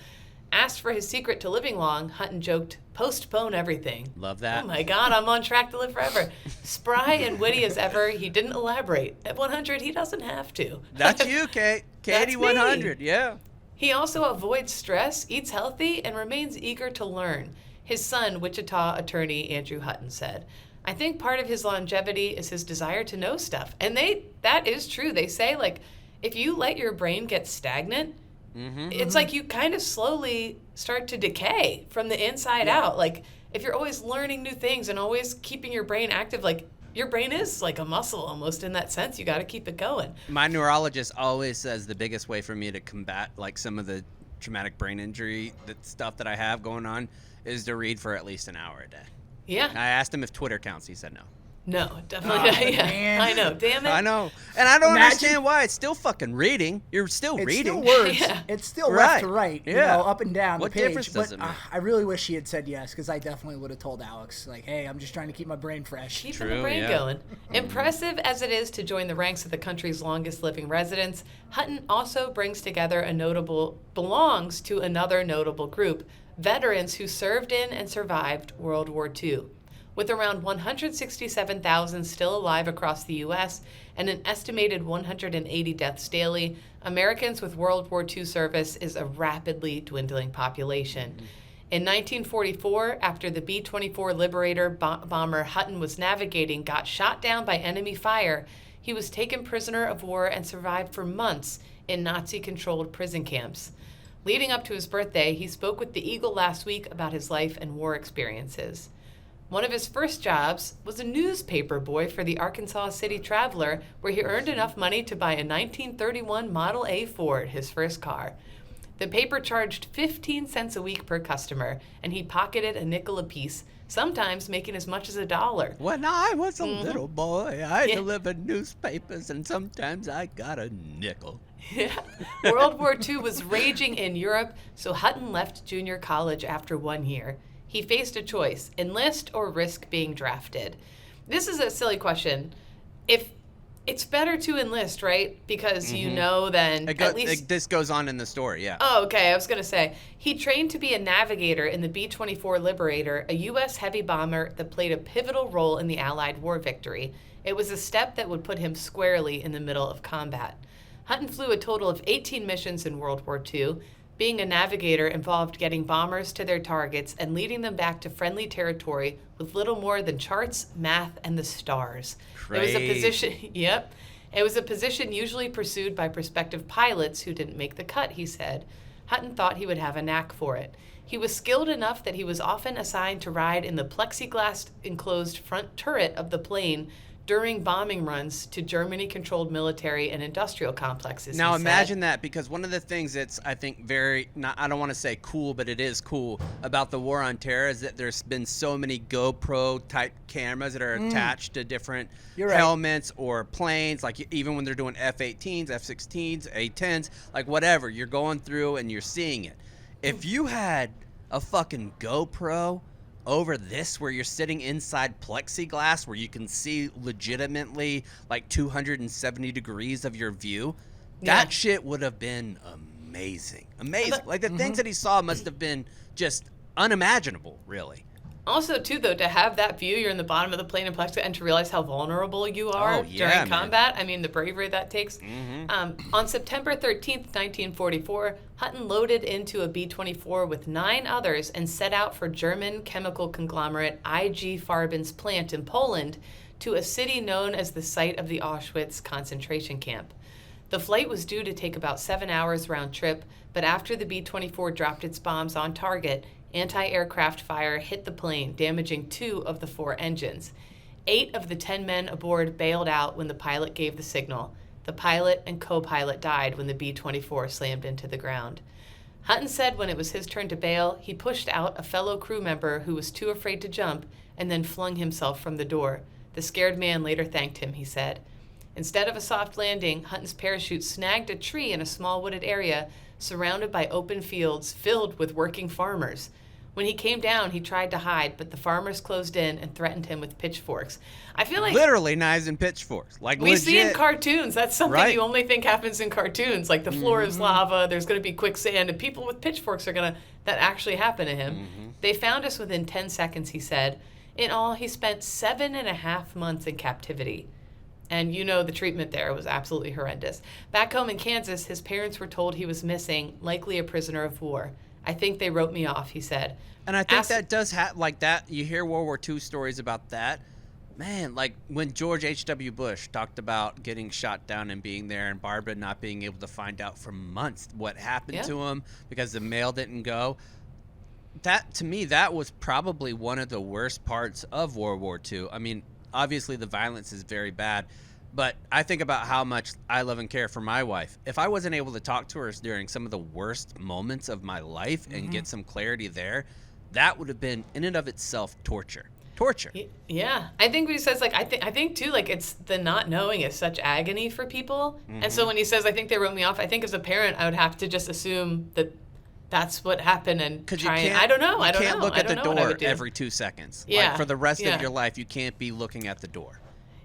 Asked for his secret to living long, Hutton joked, "Postpone everything." Love that. Oh my God, I'm on track to live forever. Spry and witty as ever, he didn't elaborate. At 100, he doesn't have to. That's you, Kate. Katie That's 100. me. Yeah. He also avoids stress, eats healthy, and remains eager to learn. His son, Wichita attorney Andrew Hutton, said, "I think part of his longevity is his desire to know stuff." And that is true. They say, like, if you let your brain get stagnant, it's like you kind of slowly start to decay from the inside out. Like, if you're always learning new things and always keeping your brain active, like, your brain is like a muscle almost in that sense. You got to keep it going. My neurologist always says the biggest way for me to combat like some of the traumatic brain injury stuff that I have going on is to read for at least an hour a day. Yeah. I asked him if Twitter counts. He said no. No, definitely not. Yeah, man. I know. Damn it. I know. And I don't Imagine- understand why. It's still fucking reading. You're still It's reading. still words. Yeah. It's still Right. left to right, you Yeah. know, up and down What the page. difference does But it make? I really wish he had said yes, because I definitely would have told Alex, like, hey, I'm just trying to keep my brain fresh. Keeping True, the brain yeah. going. Impressive as it is to join the ranks of the country's longest living residents, Hutton also brings together belongs to another notable group, veterans who served in and survived World War II. With around 167,000 still alive across the U.S. and an estimated 180 deaths daily, Americans with World War II service is a rapidly dwindling population. In 1944, after the B-24 Liberator bomber Hutton was navigating got shot down by enemy fire, he was taken prisoner of war and survived for months in Nazi-controlled prison camps. Leading up to his birthday, he spoke with the Eagle last week about his life and war experiences. One of his first jobs was a newspaper boy for the Arkansas City Traveler, where he earned enough money to buy a 1931 Model A Ford, his first car. The paper charged 15 cents a week per customer, and he pocketed a nickel apiece, sometimes making as much as $1. When I was a little boy, I Yeah. delivered newspapers, and sometimes I got a nickel. Yeah. World War II was raging in Europe, so Hutton left junior college after 1 year. He faced a choice, enlist or risk being drafted. This is a silly question. If it's better to enlist, right? Because you know then at least... This goes on in the story, yeah. Oh, okay. I was going to say, he trained to be a navigator in the B-24 Liberator, a U.S. heavy bomber that played a pivotal role in the Allied war victory. It was a step that would put him squarely in the middle of combat. Hutton flew a total of 18 missions in World War II. Being a navigator involved getting bombers to their targets and leading them back to friendly territory with little more than charts, math, and the stars. It was a position, yep. It was a position usually pursued by prospective pilots who didn't make the cut, he said. Hutton thought he would have a knack for it. He was skilled enough that he was often assigned to ride in the plexiglass-enclosed front turret of the plane during bombing runs to Germany-controlled military and industrial complexes. Now he imagine said. that, because one of the things that's, I think, I don't want to say cool, but it is cool about the War on Terror is that there's been so many GoPro-type cameras that are attached to different You're right. helmets or planes, like even when they're doing F-18s, F-16s, A-10s, like whatever, you're going through and you're seeing it. If you had a fucking GoPro over this where you're sitting inside plexiglass where you can see legitimately like 270 degrees of your view, Yeah. that shit would have been amazing. Like the things that he saw must have been just unimaginable, really. Also, too, though, to have that view, you're in the bottom of the plane in plexiglass, and to realize how vulnerable you are Oh, yeah, during man. combat. I mean, the bravery that takes. On September 13th, 1944, Hutton loaded into a B-24 with 9 others and set out for German chemical conglomerate IG Farben's plant in Poland to a city known as the site of the Auschwitz concentration camp. The flight was due to take about 7 hours round trip, but after the B-24 dropped its bombs on target, anti-aircraft fire hit the plane, damaging 2 of the 4 engines. 8 of the 10 men aboard bailed out when the pilot gave the signal. The pilot and co-pilot died when the B-24 slammed into the ground. Hutton said when it was his turn to bail, he pushed out a fellow crew member who was too afraid to jump and then flung himself from the door. The scared man later thanked him, he said. Instead of a soft landing, Hutton's parachute snagged a tree in a small wooded area surrounded by open fields filled with working farmers. When he came down, he tried to hide, but the farmers closed in and threatened him with pitchforks. I feel like literally knives and pitchforks. Like we legit. see in cartoons. That's something Right. you only think happens in cartoons. Like the floor is lava, there's going to be quicksand, and people with pitchforks are going to... That actually happened to him. They found us within 10 seconds, he said. In all, he spent 7.5 months in captivity. And you know the treatment there was absolutely horrendous. Back home in Kansas, his parents were told he was missing, likely a prisoner of war. I think they wrote me off, he said. And I think that does have, like that, you hear World War II stories about that. Man, like when George H.W. Bush talked about getting shot down and being there, and Barbara not being able to find out for months what happened to him because the mail didn't go. That, to me, that was probably one of the worst parts of World War II. I mean, obviously the violence is very bad, but I think about how much I love and care for my wife. If I wasn't able to talk to her during some of the worst moments of my life and get some clarity there, that would have been, in and of itself, torture. Yeah, I think what he says, like, I think too, like, it's the not knowing is such agony for people. And so when he says, I think they wrote me off, I think as a parent, I would have to just assume that that's what happened and try and, I don't know. You can't look at the door every 2 seconds. Yeah. Like, for the rest of your life, you can't be looking at the door.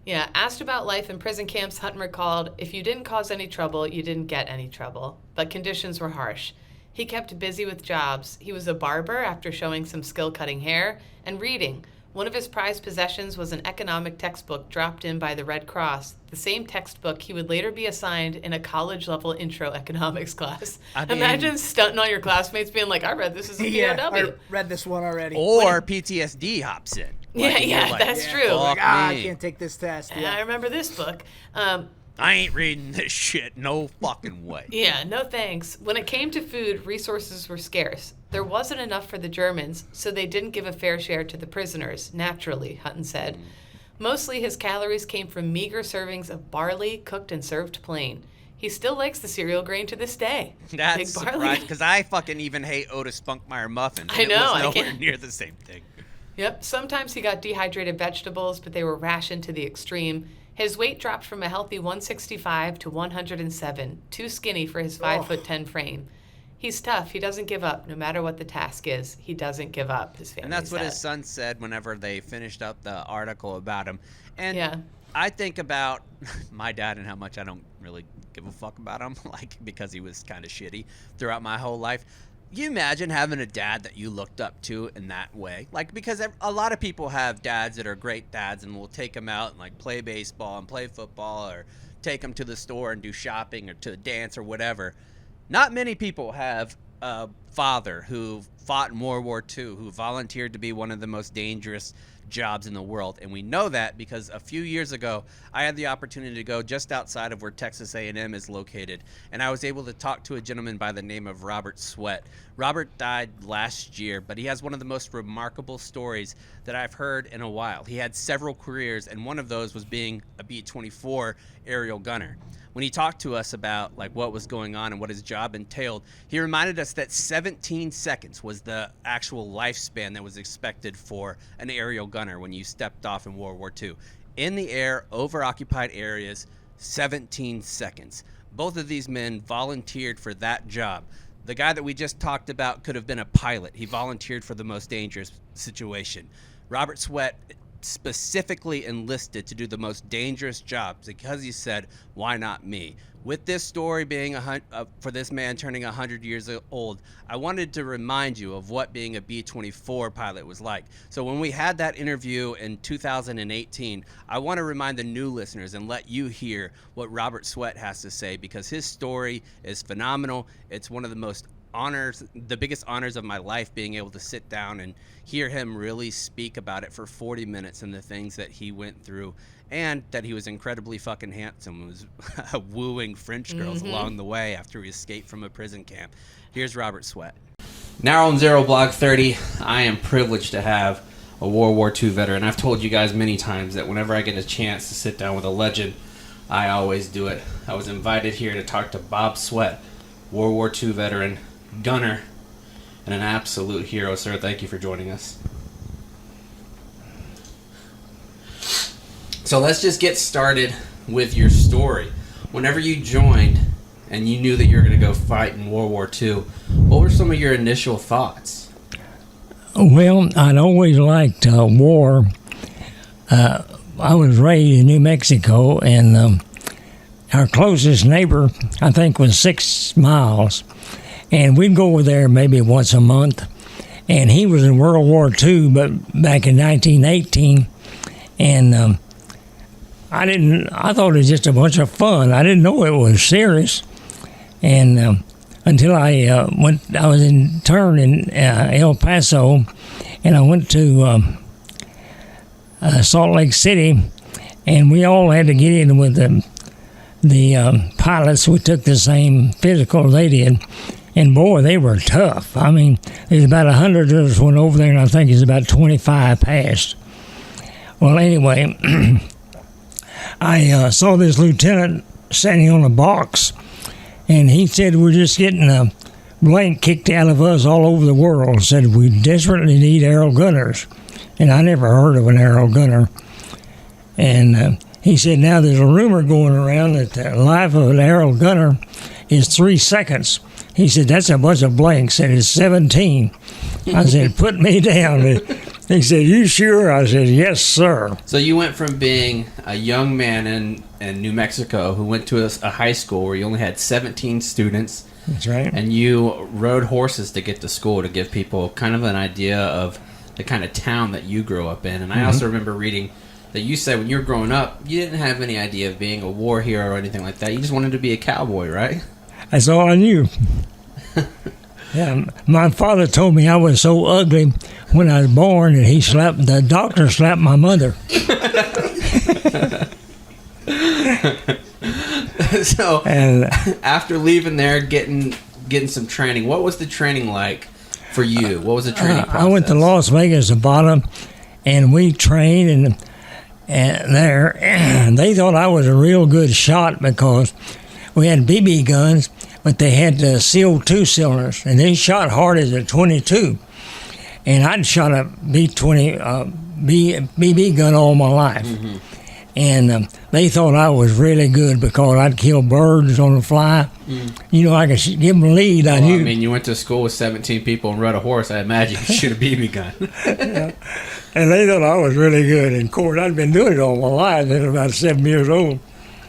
Yeah, asked about life in prison camps, Hutton recalled, if you didn't cause any trouble, you didn't get any trouble. But conditions were harsh. He kept busy with jobs. He was a barber after showing some skill cutting hair and reading. One of his prized possessions was an economic textbook dropped in by the Red Cross, the same textbook he would later be assigned in a college-level intro economics class. Imagine stunting all your classmates being like, I read this as a POW. I read this one already. Or PTSD hops in. Like, that's true. Like, I can't take this test. Yeah. I remember this book. I ain't reading this shit. No fucking way. Yeah, no thanks. When it came to food, resources were scarce. There wasn't enough for the Germans, so they didn't give a fair share to the prisoners, naturally, Hutton said. Mostly his calories came from meager servings of barley cooked and served plain. He still likes the cereal grain to this day. That's surprising, because I fucking even hate Otis Spunkmeyer muffins. I know. It was nowhere near the same thing. Yep, sometimes he got dehydrated vegetables, but they were rationed to the extreme. His weight dropped from a healthy 165 to 107, too skinny for his 5'10" frame. He's tough. He doesn't give up, no matter what the task is. He doesn't give up, his family And that's what said. his son said whenever they finished up the article about him. And yeah. I think about my dad and how much I don't really give a fuck about him, like, because he was kind of shitty throughout my whole life. Can you imagine having a dad that you looked up to in that way? Like, because a lot of people have dads that are great dads and will take them out and, like, play baseball and play football or take them to the store and do shopping or to dance or whatever. Not many people have a father who fought in World War II, who volunteered to be one of the most dangerous jobs in the world. And we know that because a few years ago, I had the opportunity to go just outside of where Texas A&M is located, and I was able to talk to a gentleman by the name of Robert Sweat. Robert died last year, but he has one of the most remarkable stories that I've heard in a while. He had several careers, and one of those was being a B-24 aerial gunner. When he talked to us about, like, what was going on and what his job entailed, he reminded us that 17 seconds was the actual lifespan that was expected for an aerial gunner when you stepped off in World War II. In the air, over occupied areas, 17 seconds. Both of these men volunteered for that job. The guy that we just talked about could have been a pilot. He volunteered for the most dangerous situation. Robert Sweat specifically enlisted to do the most dangerous jobs because he said, why not me? With this story being for this man turning 100 years old, I wanted to remind you of what being a B-24 pilot was like. So when we had that interview in 2018, I want to remind the new listeners and let you hear what Robert Sweat has to say, because his story is phenomenal. It's one of the most honors, the biggest honors of my life, being able to sit down and hear him really speak about it for 40 minutes and the things that he went through, and that he was incredibly fucking handsome, was wooing French girls along the way after he escaped from a prison camp. Here's Robert Sweat. Now on Zero Block 30, I am privileged to have a World War II veteran. I've told you guys many times that whenever I get a chance to sit down with a legend, I always do it. I was invited here to talk to Bob Sweat, World War II veteran, gunner, and an absolute hero. Sir, thank you for joining us. So let's just get started with your story. Whenever you joined and you knew that you were going to go fight in World War II, what were some of your initial thoughts? Well, I'd always liked war. I was raised in New Mexico, and our closest neighbor, I think, was 6 miles. And we'd go over there maybe once a month. And he was in World War II, but back in 1918. And I thought it was just a bunch of fun. I didn't know it was serious. And until I was interned in El Paso, and I went to Salt Lake City, and we all had to get in with the pilots. We took the same physical they did, and boy, they were tough. I mean, there's about 100 of us went over there, and I think it's about 25 passed. Well, anyway, I saw this lieutenant standing on a box, and he said, "We're just getting a blank kicked out of us all over the world." Said, "We desperately need arrow gunners." And I never heard of an arrow gunner. And he said, "Now there's a rumor going around that the life of an arrow gunner is 3 seconds." He said, "That's a bunch of blanks." Said, "It's 17. I said, "Put me down." He said, "You sure?" I said, "Yes, sir." So you went from being a young man in New Mexico who went to a high school where you only had 17 students. That's right. And you rode horses to get to school to give people kind of an idea of the kind of town that you grew up in. And I also remember reading that you said when you were growing up, you didn't have any idea of being a war hero or anything like that. You just wanted to be a cowboy, right? That's all I knew. Yeah, my father told me I was so ugly when I was born that the doctor slapped my mother. So, and after leaving there, getting some training, what was the training like for you? What was the training process? I went to Las Vegas, Nevada, and we trained and there. And they thought I was a real good shot because we had BB guns, but they had sealed 2 cylinders, and they shot hard as a .22. And I'd shot a BB gun all my life. Mm-hmm. And they thought I was really good because I'd kill birds on the fly. Mm. You know, I could give them a lead. I knew. I mean, you went to school with 17 people and rode a horse. I imagine you shoot a BB gun. Yeah. And they thought I was really good. And, of course, I'd been doing it all my life. I was about 7 years old.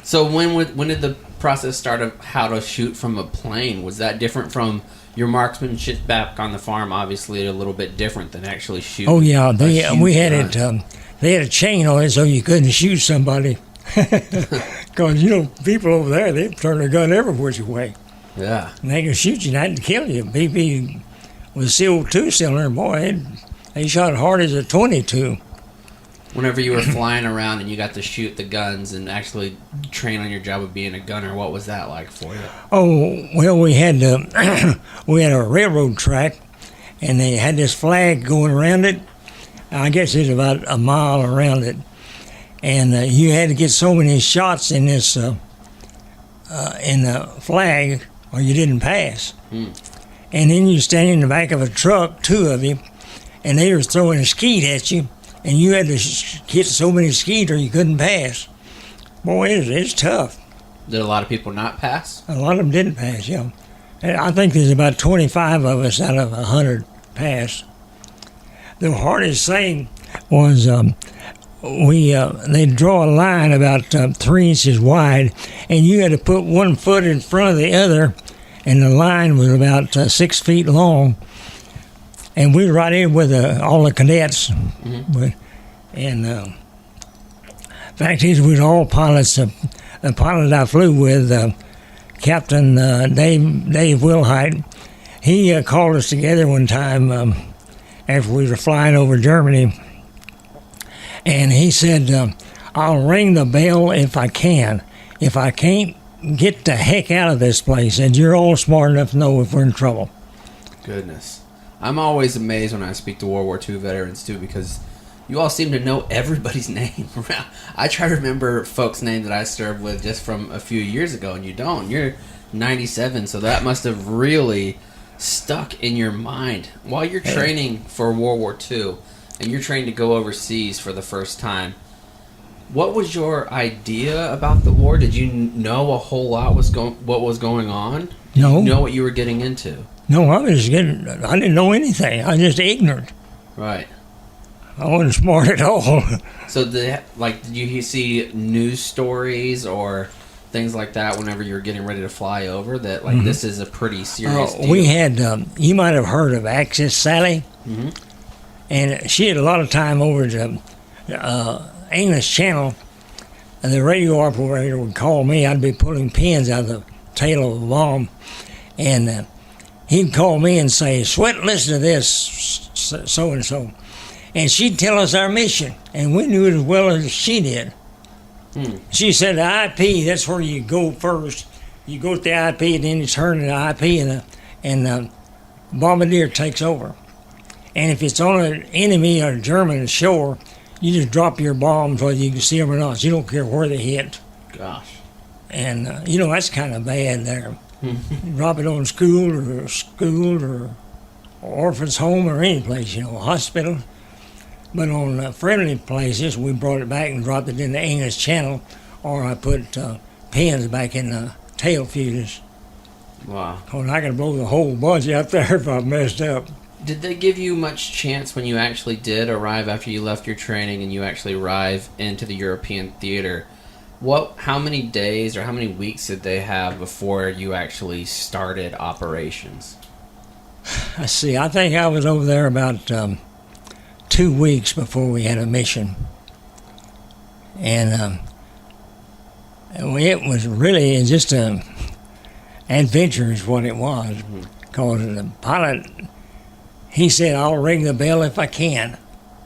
So when did the process start of how to shoot from a plane? Was that different from your marksmanship back on the farm? Obviously, a little bit different than actually shooting. Oh, yeah. We had it... they had a chain on it so you couldn't shoot somebody. Because, you know, people over there, they turn their gun every which way. Yeah. And they could shoot you and kill you. BB was sealed 2-cylinder, boy, they shot hard as a .22. Whenever you were flying around and you got to shoot the guns and actually train on your job of being a gunner, what was that like for you? Oh, well, we had a railroad track, and they had this flag going around it. I guess it's about a mile around it, and you had to get so many shots in this in the flag, or you didn't pass. Mm. And then you stand in the back of a truck, 2 of you, and they were throwing a skeet at you, and you had to hit so many skeet or you couldn't pass. Boy, it's tough. Did a lot of people not pass? A lot of them didn't pass. Yeah, and I think there's about 25 of us out of 100 passed. The hardest thing was they'd draw a line about 3 inches wide, and you had to put 1 foot in front of the other, and the line was about 6 feet long. And we were right in with all the cadets. Mm-hmm. And fact is, we were all pilots. The pilot I flew with, Captain Dave Wilhite, he called us together one time after we were flying over Germany, and he said, "I'll ring the bell if I can. If I can't, get the heck out of this place, and you're all smart enough to know if we're in trouble." Goodness. I'm always amazed when I speak to World War II veterans, too, because you all seem to know everybody's name. I try to remember folks' names that I served with just from a few years ago, and you don't. You're 97, so that must have really stuck in your mind while you're training for World War II and you're trained to go overseas for the first time. What was your idea about the war? Did you know a whole lot what was going on? Did No. you know what you were getting into? No, I didn't know anything. I was just ignorant. Right. I wasn't smart at all. So, did you see news stories or things like that whenever you were getting ready to fly over that, like, this is a pretty serious deal? We had, you might have heard of Access Sally. Mm-hmm. And she had a lot of time over at English Channel. And the radio operator would call me. I'd be pulling pins out of the tail of a bomb. And he'd call me and say, Sweat, listen to this, so-and-so. And she'd tell us our mission. And we knew it as well as she did. She said, the IP, that's where you go first. You go to the IP, and then you turn to the IP, and the bombardier takes over. And if it's on an enemy or German shore, you just drop your bombs whether you can see them or not. You don't care where they hit. Gosh. And, that's kind of bad there. Drop it on school or orphan's home or any place, hospital. But on friendly places, we brought it back and dropped it in the English Channel, or I put pins back in the tail fuses. Wow. Because I could blow the whole bunch out there if I messed up. Did they give you much chance when you actually did arrive after you left your training and you actually arrive into the European theater? How many days or how many weeks did they have before you actually started operations? Let's see, I think I was over there about 2 weeks before we had a mission. And it was really just an adventure is what it was. Because the pilot, he said, I'll ring the bell if I can.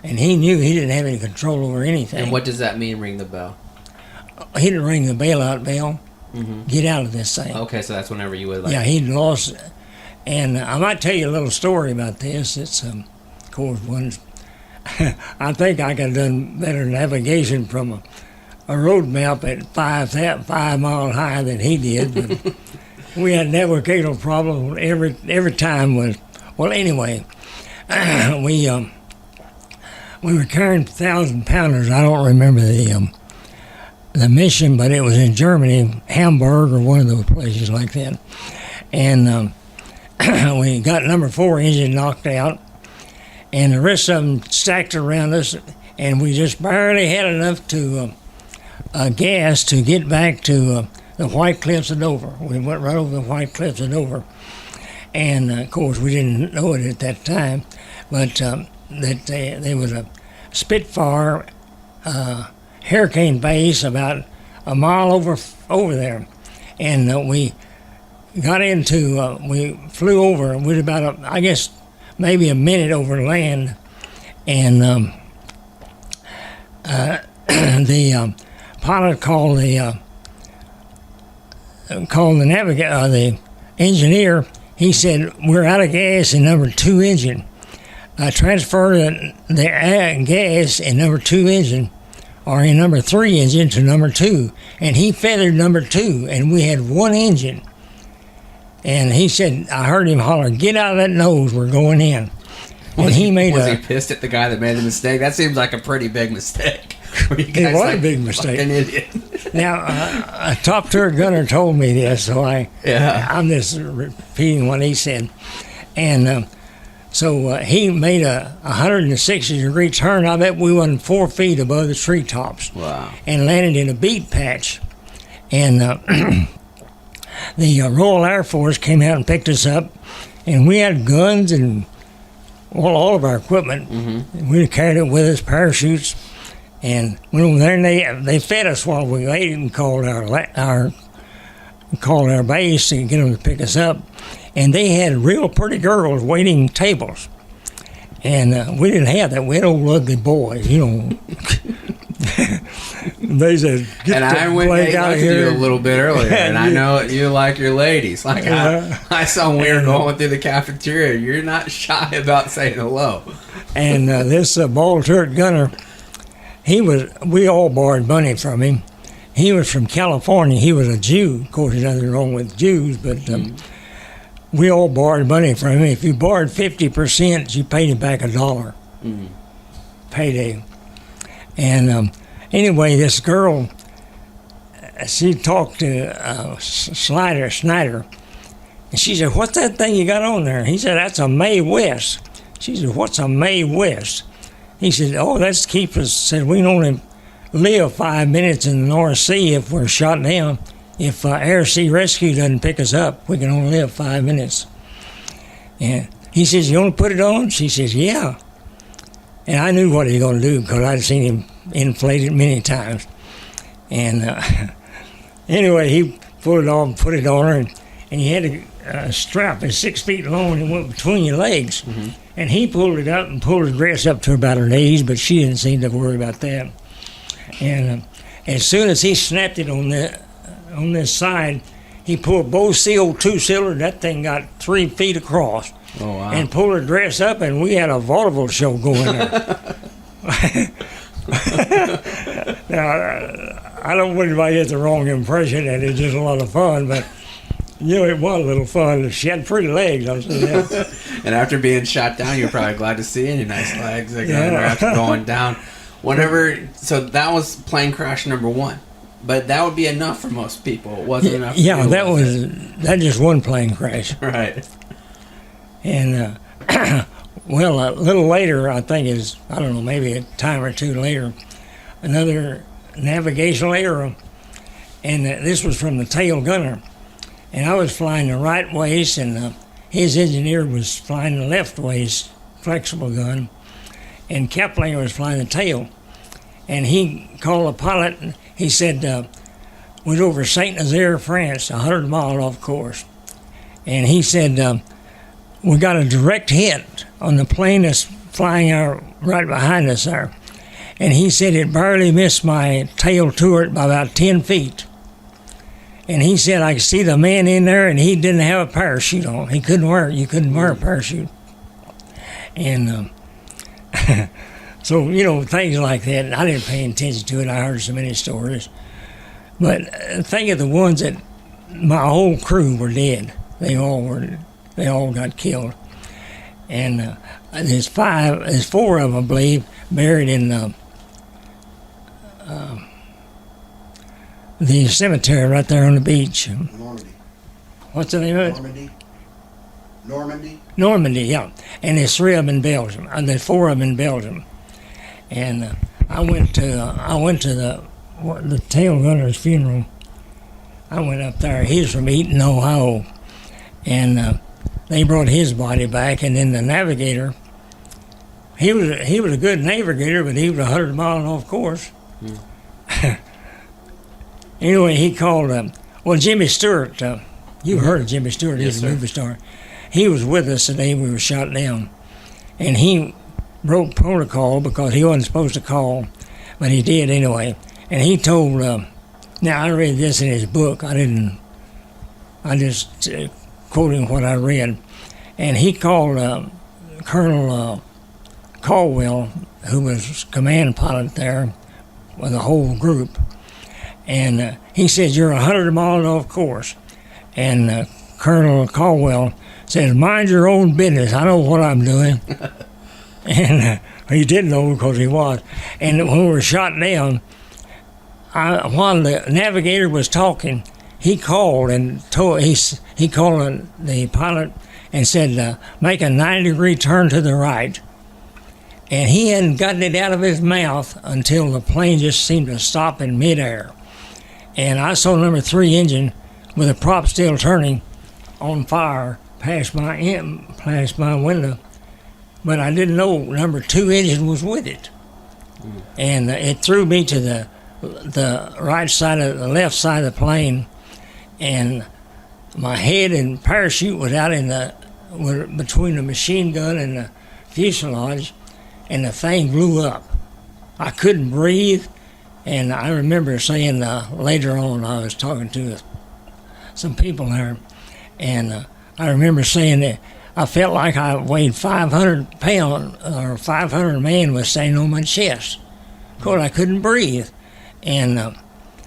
And he knew he didn't have any control over anything. And what does that mean, ring the bell? He didn't ring the bailout bell. Get out of this thing. Okay, so that's whenever you would Yeah, he'd lost. And I might tell you a little story about this. It's, of course, one. I think I could have done better navigation from a road map at 5 miles higher than he did. But we had navigational problems every time. Anyway, we were carrying 1,000-pounders. I don't remember the mission, but it was in Germany, Hamburg, or one of those places like that. And we got number 4 engine knocked out, and the rest of them stacked around us, and we just barely had enough to gas to get back to the White Cliffs of Dover. We went right over the White Cliffs of Dover, and of course we didn't know it at that time, but that there was a Spitfire Hurricane base about a mile over there, and we got into. We flew over. We were about I guess maybe a minute over land, and the pilot called the navigator, the engineer. He said, "We're out of gas in number 2 engine. Transfer the gas in number 2 engine." Or in number 3 engine to number 2, and he feathered number 2, and we had 1 engine. And he said, I heard him holler, "Get out of that nose, we're going in." And was he pissed at the guy that made the mistake? That seems like a pretty big mistake. It was a big mistake. An idiot. Now, a top turret gunner told me this, so I'm just repeating what he said. And so he made a 160-degree turn. I bet we wasn't 4 feet above the treetops. Wow. And landed in a beet patch. And the Royal Air Force came out and picked us up. And we had guns and all of our equipment. Mm-hmm. We carried it with us, parachutes. And went over there, and they fed us while we waited and called our base to get them to pick us up. And they had real pretty girls waiting tables. And we didn't have that. We had old ugly boys, They said, "Get I went out here." You a little bit earlier, and I know you like your ladies. Like I saw when we were going through the cafeteria, you're not shy about saying hello. And this ball turret gunner, we all borrowed money from him. He was from California. He was a Jew. Of course, there's nothing wrong with Jews, but we all borrowed money from him. If you borrowed 50%, you paid him back $1 payday. And anyway, this girl, she talked to Snyder, and she said, "What's that thing you got on there?" He said, "That's a Mae West." She said, what's a Mae West? He said, oh, that's to keep us, said we can only live 5 minutes in the North Sea if we're shot down. If air sea rescue doesn't pick us up, we can only live 5 minutes. And he says, you want to put it on? She says, yeah. And I knew what he was going to do because I'd seen him inflate it many times. And anyway, he put it on her, and he had a strap that's 6 feet long and went between your legs. Mm-hmm. And he pulled it up and pulled his dress up to about her knees, but she didn't seem to worry about that. And as soon as he snapped it on this side, he pulled both CO2 cylinders. That thing got 3 feet across. Oh, wow. And pulled her dress up, and we had a vaudeville show going there. Now, I don't want anybody to get the wrong impression that it's just a lot of fun, but it was a little fun. She had pretty legs, I'll say that. And after being shot down, you're probably glad to see any nice legs again after going down. So that was plane crash number 1. But that would be enough for most people. It wasn't enough for you, that just one plane crash. Right. And, well, a little later, I think I don't know, maybe a time or two later, another navigational error, and this was from the tail gunner. And I was flying the right waist, and his engineer was flying the left waist flexible gun, and Keplinger was flying the tail. And he called the pilot, and he said, was over St. Nazaire, France, 100 miles off course. And he said, we got a direct hit on the plane that's flying right behind us there. And he said it barely missed my tail turret by about 10 feet. And he said I could see the man in there, and he didn't have a parachute on. You couldn't wear a parachute. And so, things like that. I didn't pay attention to it. I heard so many stories. But think of the ones that my whole crew were dead. They all got killed. And there's 4 of them, I believe, buried in the cemetery right there on the beach. Normandy. What's the name of it? Normandy? Normandy, yeah. And there's 3 of them in Belgium. And there's 4 of them in Belgium. And I went to the tail gunner's funeral. I went up there. He's from Eaton, Ohio. And they brought his body back. And then the navigator, he was a good navigator, but he was 100 miles off course. Anyway, he called, Jimmy Stewart. You've heard of Jimmy Stewart. Yes, He's a movie star. He was with us the day we were shot down. And he broke protocol because he wasn't supposed to call, but he did anyway. And he told, now I read this in his book. I just quoting what I read. And he called Colonel Caldwell, who was command pilot there with the whole group. And he said, you're 100 miles off course. And Colonel Caldwell says, mind your own business. I know what I'm doing. And he didn't know because he was. And when we were shot down, while the navigator was talking, he called and he called the pilot and said, make a 90-degree turn to the right. And he hadn't gotten it out of his mouth until the plane just seemed to stop in midair. And I saw number 3 engine with the prop still turning on fire past my window, but I didn't know number 2 engine was with it. And it threw me to the right side of the left side of the plane, and my head and parachute was out were between the machine gun and the fuselage, and the thing blew up. I couldn't breathe. And I remember saying later on, I was talking to some people there, and I remember saying that I felt like I weighed 500 pounds, or 500 man was standing on my chest. Of course, I couldn't breathe. And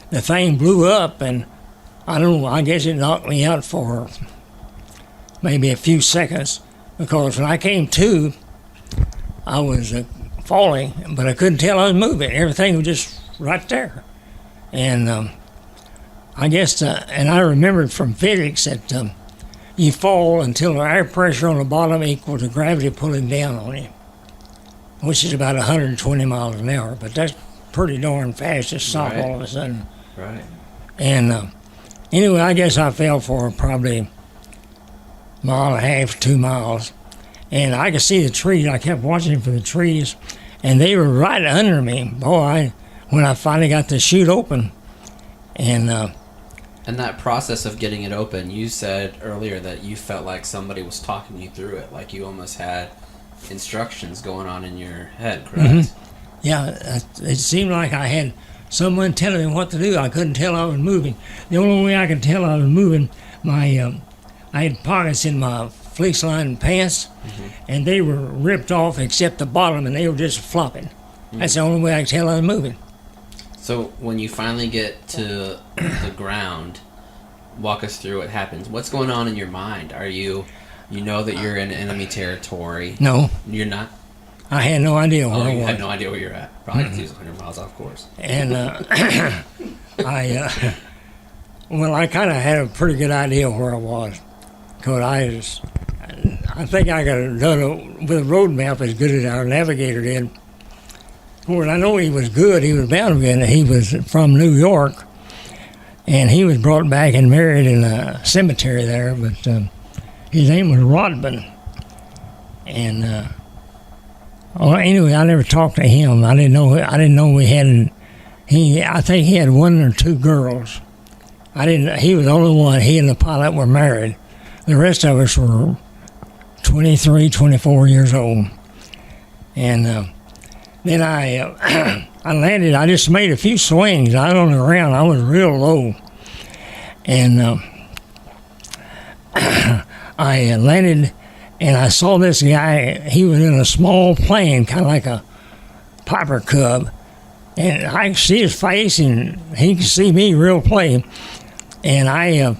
the thing blew up, and I guess it knocked me out for maybe a few seconds, because when I came to, I was falling, but I couldn't tell I was moving. Everything was just right there. And I guess, and I remembered from physics that you fall until the air pressure on the bottom equals the gravity pulling down on you, which is about 120 miles an hour. But that's pretty darn fast to stop Right. all of a sudden. Right. And anyway, I guess I fell for probably a mile and a half, 2 miles. And I could see the trees. I kept watching for the trees, and they were right under me. Boy, when I finally got the chute open, and that process of getting it open, you said earlier that you felt like somebody was talking you through it, like you almost had instructions going on in your head, correct? yeah, it seemed like I had someone telling me what to do. I couldn't tell I was moving. The only way I could tell I was moving, I had pockets in my fleece-lined pants, and they were ripped off except the bottom, and they were just flopping. That's the only way I could tell I was moving. So when you finally get to the ground, walk us through what happens. What's going on in your mind? Are you know that you're in enemy territory? No, You're not? I had no idea where Oh, I you was. had no idea where you're at. Probably 'cause he was 100 miles off course. And I kind of had a pretty good idea where I was, because I think I could have done it with a road map as good as our navigator did. Well, I know he was good. He was bound to be, and he was from New York, and he was brought back and married in a cemetery there. But his name was Rodman, and well, anyway, I never talked to him. I didn't know we had. I think he had 1 or 2 girls. He was the only one. He and the pilot were married. The rest of us were 23, 24 years old, and. Then I landed. I just made a few swings out on the ground. I was real low, and I landed, and I saw this guy. He was in a small plane, kind of like a Piper Cub, and I could see his face, and he could see me real plain. And I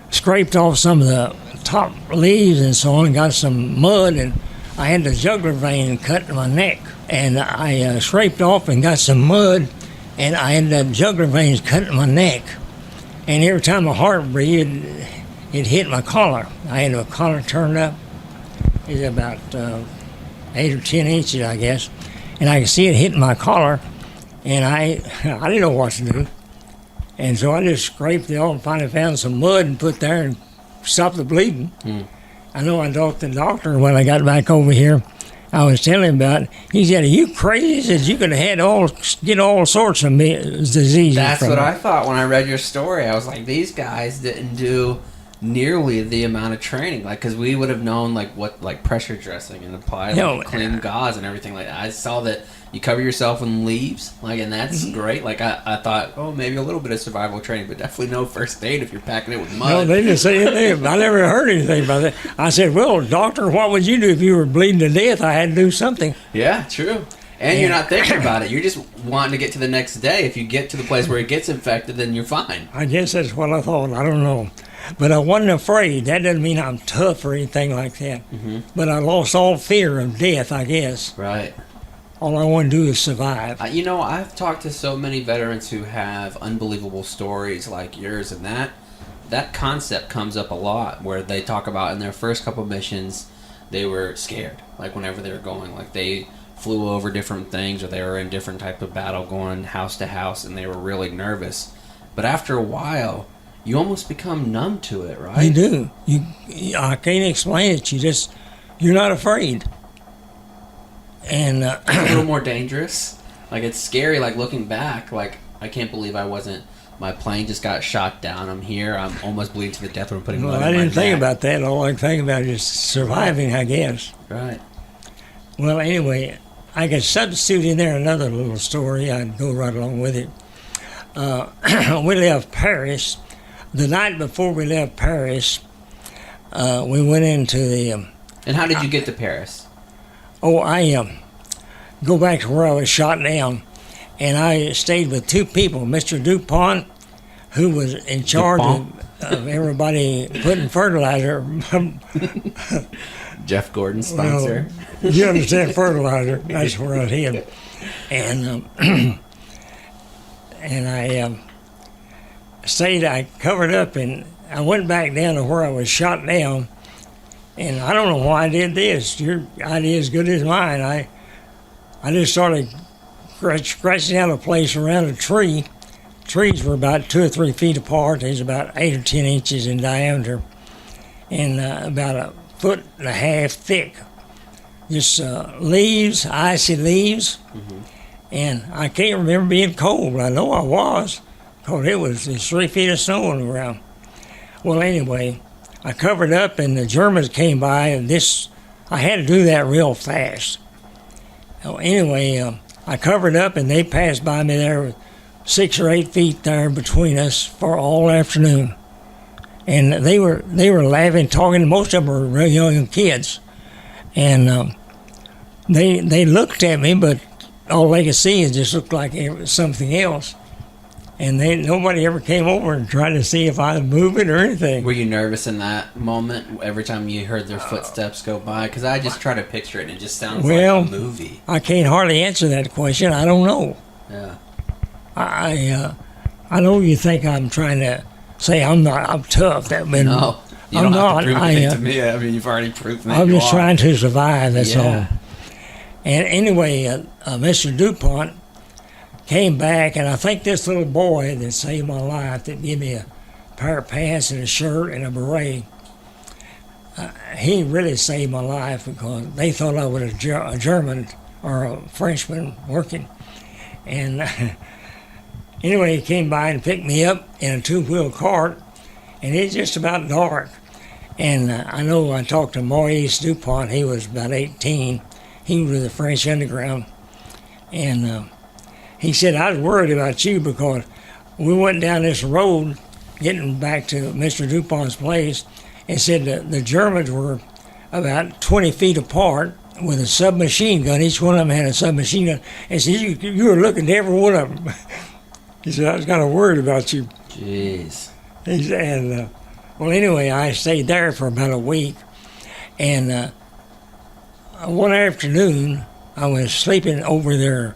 scraped off some of the top leaves and so on, and got some mud, and I had the jugular vein cut in my neck. And I scraped off and got some mud, and I had the jugular veins cut in my neck. And every time my heart breathed, it hit my collar. I had my collar turned up. It was about 8 or 10 inches, I guess. And I could see it hitting my collar, and I didn't know what to do. And so I just scraped it off and finally found some mud and put there and stopped the bleeding. I know I talked to the doctor when I got back over here. I was telling him about it. He said, "Are you crazy?" He said, "You could have get all sorts of diseases." That's from what it." I thought when I read your story. I was like, these guys didn't do nearly the amount of training, like, because we would have known what pressure dressing and apply clean gauze and everything like that. I saw that you cover yourself in leaves, and that's great. Like I thought, oh, maybe a little bit of survival training, but definitely no first aid if you're packing it with mud. No, they didn't say anything. I never heard anything about that. I said, "Well, doctor, what would you do if you were bleeding to death?" I had to do something. Yeah, true. And you're not thinking about it. You're just wanting to get to the next day. If you get to the place where it gets infected, then you're fine. I guess that's what I thought. I don't know. But I wasn't afraid. That doesn't mean I'm tough or anything like that. But I lost all fear of death, I guess. Right. All I want to do is survive. I've talked to so many veterans who have unbelievable stories like yours, and that concept comes up a lot, where they talk about in their first couple missions, they were scared. Like whenever they were going, like they flew over different things, or they were in different type of battle going house to house, and they were really nervous. But after a while, you almost become numb to it, right? You do. I can't explain it. You're not afraid. And It's a little more dangerous. Like it's scary. Like looking back, like I can't believe my plane just got shot down. I'm here. I'm almost bleeding to the death when I'm putting well, mud I in my didn't think neck. about that. All I think about is surviving, I guess. Right. Well, anyway, I could substitute in there another little story. I'd go right along with it. We left Paris. The night before we left Paris, we went into the... And how did you get to Paris? I go back to where I was shot down, and I stayed with 2 people. Mr. DuPont, who was in charge of everybody putting fertilizer. Jeff Gordon's sponsor. Well, you understand fertilizer. That's where I hid. And I covered up, and I went back down to where I was shot down. And I don't know why I did this. Your idea is good as mine. I just started scratching out a place around a tree. Trees were about 2 or 3 feet apart. They was about 8 or 10 inches in diameter, and about 1.5 foot thick. Just leaves, icy leaves. Mm-hmm. And I can't remember being cold, but I know I was, because it was 3 feet of snow on the ground. Well, anyway, I covered up, and the Germans came by, and I had to do that real fast. So anyway, I covered up, and they passed by me there, 6 or 8 feet there between us for all afternoon. And they were laughing, talking. Most of them were real young kids. And they looked at me, but all they could see is just looked like it was something else. And nobody ever came over and tried to see if I was moving or anything. Were you nervous in that moment every time you heard their footsteps go by? Because I just try to picture it, and it just sounds like a movie. I can't hardly answer that question. I don't know. Yeah. I know you think I'm trying to say I'm tough. No, you don't have to prove anything to me. I mean, you've already proven that I'm you just trying to survive, that's all. And anyway, Mr. DuPont came back, and I think this little boy that saved my life, that gave me a pair of pants and a shirt and a beret, he really saved my life, because they thought I was a German or a Frenchman working. And anyway, he came by and picked me up in a 2-wheel cart, and it's just about dark. And I know I talked to Maurice DuPont. He was about 18. He was with the French Underground. And he said, I was worried about you, because we went down this road getting back to Mr. DuPont's place, and said that the Germans were about 20 feet apart with a submachine gun. Each one of them had a submachine gun. And said, you were looking at every one of them. He said, I was kind of worried about you. Jeez. And well, anyway, I stayed there for about a week. And one afternoon, I was sleeping over there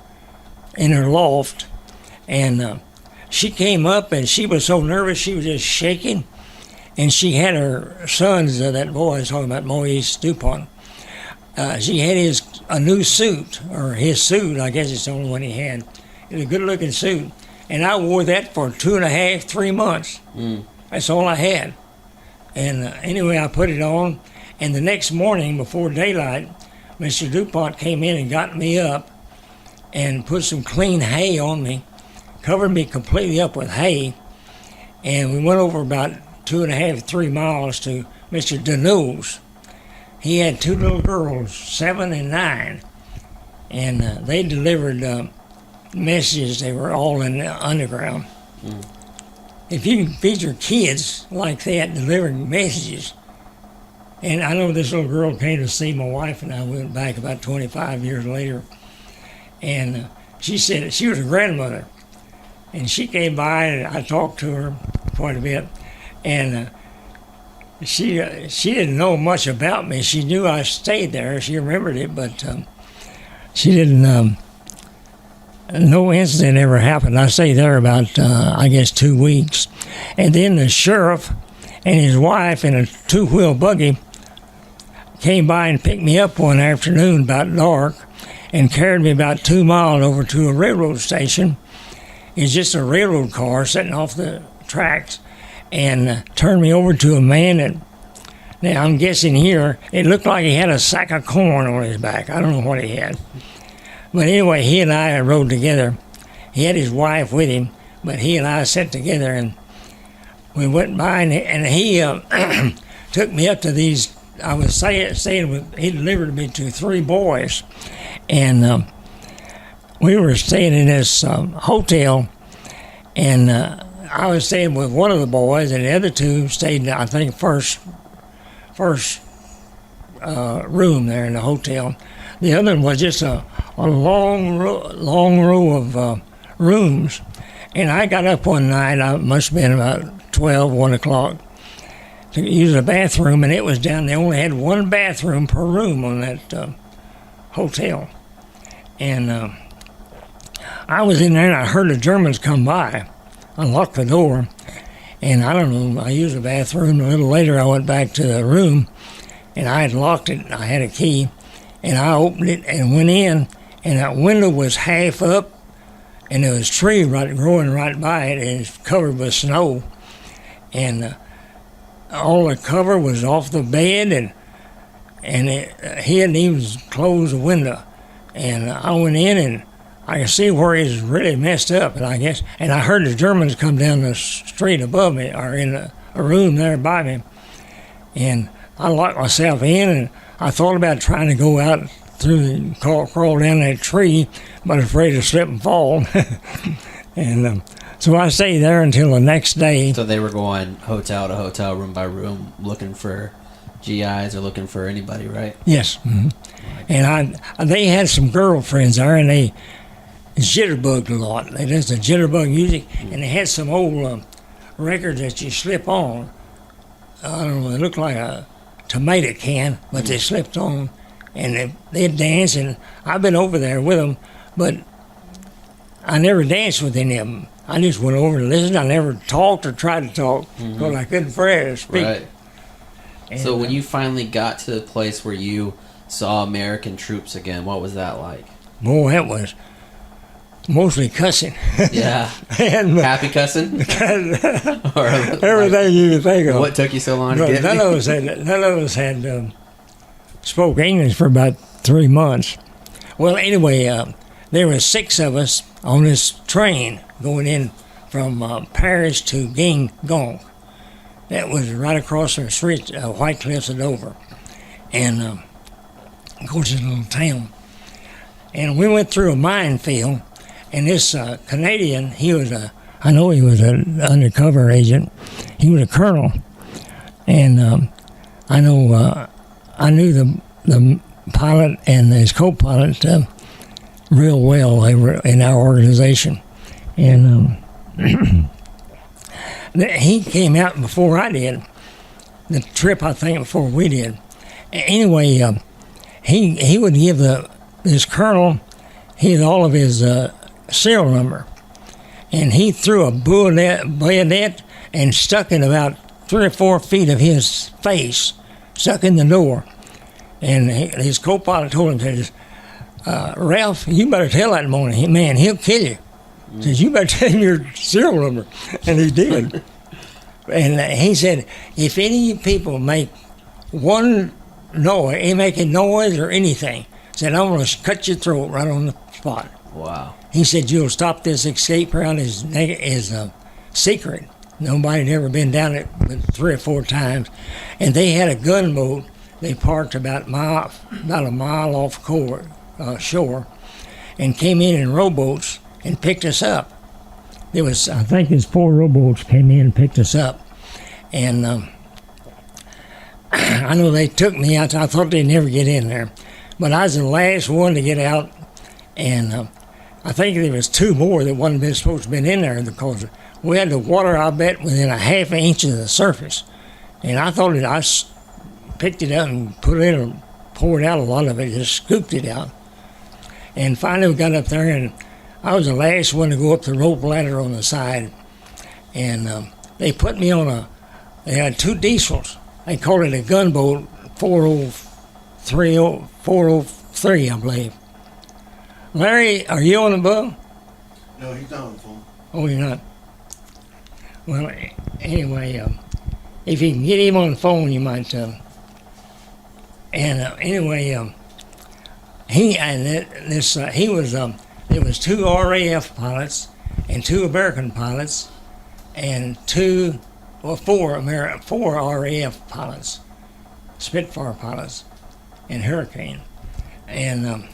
in her loft, and she came up, and she was so nervous, she was just shaking. And she had her sons, that boy I was talking about, Maurice DuPont, she had a new suit, or his suit, I guess it's the only one he had. It was a good-looking suit. And I wore that for 2.5, 3 months. That's all I had. And anyway, I put it on, and the next morning before daylight, Mr. DuPont came in and got me up and put some clean hay on me, covered me completely up with hay, and we went over about 2.5, 3 miles to Mr. Deneau's. He had 2 little girls, 7 and 9, and they delivered messages. They were all in the underground. If you can feed your kids like that, delivering messages. And I know this little girl came to see my wife, and I went back about 25 years later. And she said she was a grandmother. And she came by, and I talked to her quite a bit. And she didn't know much about me. She knew I stayed there. She remembered it, but she didn't. No incident ever happened. I stayed there about, I guess, 2 weeks. And then the sheriff and his wife in a 2-wheel buggy came by and picked me up one afternoon about dark and carried me about 2 miles over to a railroad station. It's just a railroad car sitting off the tracks, and turned me over to a man that, now I'm guessing here, it looked like he had a sack of corn on his back. I don't know what he had. But anyway, he and I rode together. He had his wife with him, but he and I sat together, and we went by, and he took me up to these, I was staying with, he delivered me to 3 boys, and we were staying in this hotel, and I was staying with one of the boys, and the other 2 stayed in, I think, first room there in the hotel. The other one was just a long row of rooms. And I got up one night, I must have been about 12, 1 o'clock, to use the bathroom, and it was down. They only had 1 bathroom per room on that hotel. And I was in there, and I heard the Germans come by. I locked the door, And I don't know, I used the bathroom. A little later, I went back to the room, and I had locked it. I had a key, and I opened it and went in, and that window was half up, and there was a tree growing right by it, and it's covered with snow. And all the cover was off the bed, and he hadn't even closed the window. And I went in, and I could see where he was really messed up, and I heard the Germans come down the street above me, or in a room there by me. And I locked myself in, and I thought about trying to go out through and crawl down that tree, but afraid to slip and fall. And so I stayed there until the next day. So they were going hotel to hotel, room by room, looking for GIs or looking for anybody, right? Yes. Mm-hmm. And they had some girlfriends there, and they jitterbugged a lot. They listened to jitterbug music, and they had some old records that you slip on. I don't know, they looked like a tomato can, but they slipped on, and they'd dance, and I've been over there with them, but I never danced with any of them. I just went over and listened. I never talked or tried to talk, because I couldn't afraid to speak. Right. And, so when you finally got to the place where you saw American troops again, what was that like? Boy, that was mostly cussing. Yeah. And happy cussing? Or everything you can think of. What took you so long to get none me? None of us had spoke English for about 3 months. Well, anyway, there were 6 of us on this train going in from Paris to Guingamp. That was right across the street, White Cliffs of Dover. And, of course, it's a little town. And we went through a minefield, and this Canadian, I know he was an undercover agent. He was a colonel. And I knew the pilot and his co-pilot real well. They were in our organization. And he came out before I did, the trip, I think, before we did. Anyway, he would give this colonel, he had all of his serial number, and he threw a bayonet and stuck in about 3 or 4 feet of his face, stuck in the door. And his co-pilot told him, says, Ralph, you better tell that man, he'll kill you. Says, you better tell him your serial number. And he did. And he said, if any people make one noise, making noise or anything, said, I'm going to cut your throat right on the spot. Wow. He said, you'll stop this escape route is secret. Nobody had ever been down it but 3 or 4 times. And they had a gunboat. They parked about a mile off shore and came in rowboats and picked us up. I think his 4 rowboats came in and picked us up. And I know they took me out. I thought they'd never get in there. But I was the last one to get out. And I think there was 2 more that wasn't supposed to have been in there because we had the water, I bet, within a half an inch of the surface. And I thought I picked it up and put it in and poured out a lot of it, just scooped it out. And finally we got up there, and I was the last one to go up the rope ladder on the side. And they put me on they had 2 diesels. They called it a gunboat, 403, I believe. Larry, are you on the boat? No, he's not on the phone. Oh, you're not? Well, anyway, if you can get him on the phone, you might. Anyway, there was 2 RAF pilots and 2 American pilots and 4 RAF pilots, Spitfire pilots, and Hurricane. And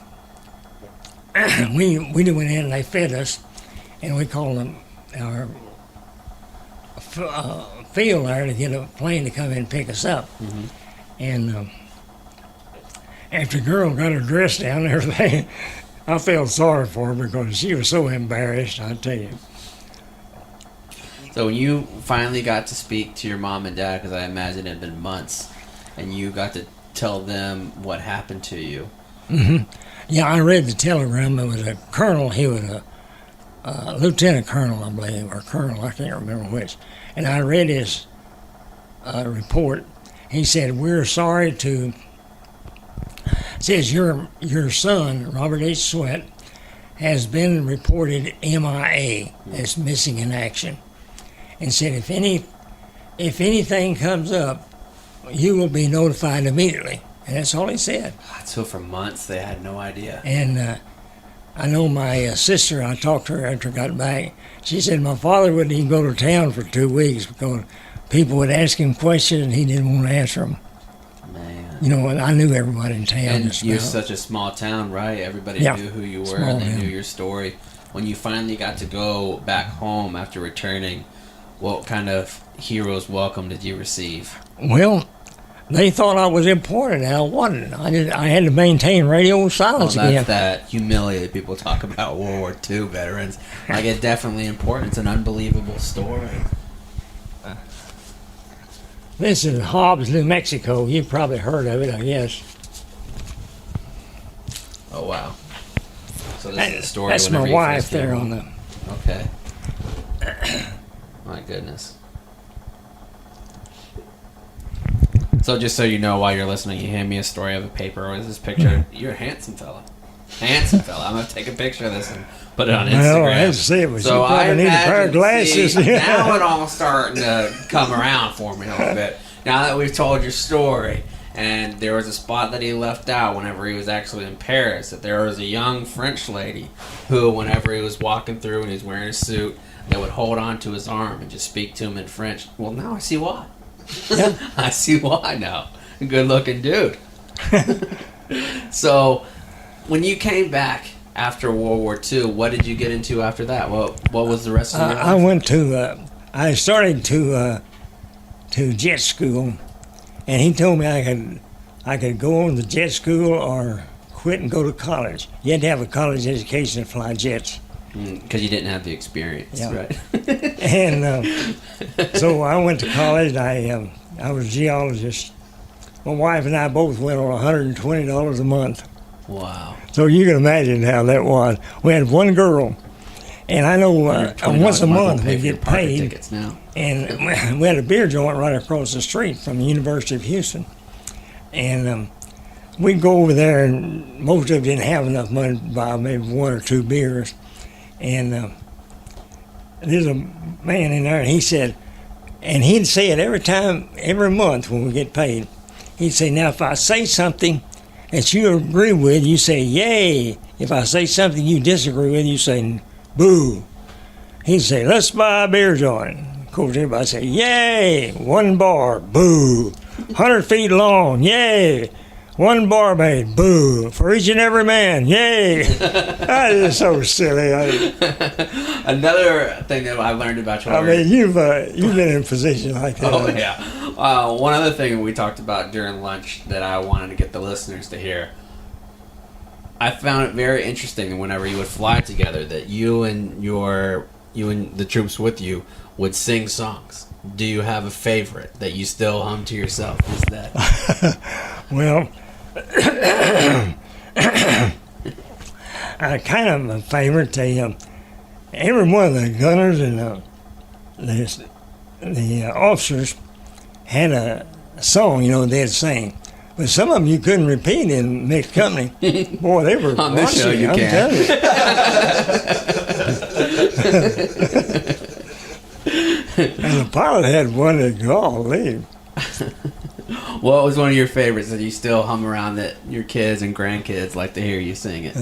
we went in and they fed us, and we called them our field there to get a plane to come in and pick us up. Mm-hmm. And after the girl got her dress down and everything, I felt sorry for her because she was so embarrassed, I tell you. So when you finally got to speak to your mom and dad, because I imagine it had been months, and you got to tell them what happened to you. Mm-hmm. Yeah, I read the telegram. It was a colonel. He was lieutenant colonel, I believe, or colonel, I can't remember which. And I read his report. He said, "We're sorry to." Says your son, Robert H. Sweat, has been reported MIA, as missing in action, and said if anything comes up, you will be notified immediately. And that's all he said. So for months they had no idea. And I know my sister, I talked to her after I got back. She said my father wouldn't even go to town for 2 weeks because people would ask him questions and he didn't want to answer them. Man. You know, and I knew everybody in town. And you're such a small town, right? Everybody knew who you were and they knew your story. When you finally got to go back home after returning, what kind of hero's welcome did you receive? Well, they thought I was important, and I wasn't. I had to maintain radio silence again. That's that humility that people talk about World War II veterans. Like, it's definitely important. It's an unbelievable story. This is Hobbs, New Mexico. You've probably heard of it, I guess. Oh, wow. So this is the story. That's my whenever you wife first get there home. on the... Okay. My goodness. So just so you know, while you're listening, you hand me a story of a paper. What is this picture? You're a handsome fella. Handsome fella. I'm going to take a picture of this and put it on Instagram. Well, I had to see it. But So you I probably need a pair of glasses. See, now it all starting to come around for me a little bit. Now that we've told your story, and there was a spot that he left out whenever he was actually in Paris, that there was a young French lady who, whenever he was walking through and he was wearing a suit, they would hold on to his arm and just speak to him in French. Well, now I see why. Yeah. I see why now. Good looking dude. So, when you came back after World War II, what did you get into after that? What was the rest of your life? I went to, I started to jet school, and he told me I could go on to jet school or quit and go to college. You had to have a college education to fly jets. Because you didn't have the experience, right? And so I went to college. I was a geologist. My wife and I both went on $120 a month. Wow. So you can imagine how that was. We had one girl, and I know once a month we get paid. Tickets now. And we had a beer joint right across the street from the University of Houston. And we'd go over there, and most of them didn't have enough money to buy maybe one or two beers. And there's a man in there, and he said, and he'd say it every month when we get paid. He'd say, now if I say something that you agree with, you say, yay. If I say something you disagree with, you say, boo. He'd say, let's buy a beer joint. Of course, everybody say, yay. 1 bar, boo. 100 feet long, yay. 1 barmaid, boo. For each and every man, yay. That is so silly. Another thing that I learned about you. I mean, you've been in a position like that. Oh, yeah. One other thing we talked about during lunch that I wanted to get the listeners to hear. I found it very interesting that whenever you would fly together, that you and the troops with you would sing songs. Do you have a favorite that you still hum to yourself? Is that? Well, kind of a favorite. Every one of the gunners and the officers had a song, they'd sing. But some of them you couldn't repeat in mixed company. Boy, they were on this show you I'm can. telling you. And the pilot had one that, golly. What was one of your favorites that you still hum around that your kids and grandkids like to hear you sing it?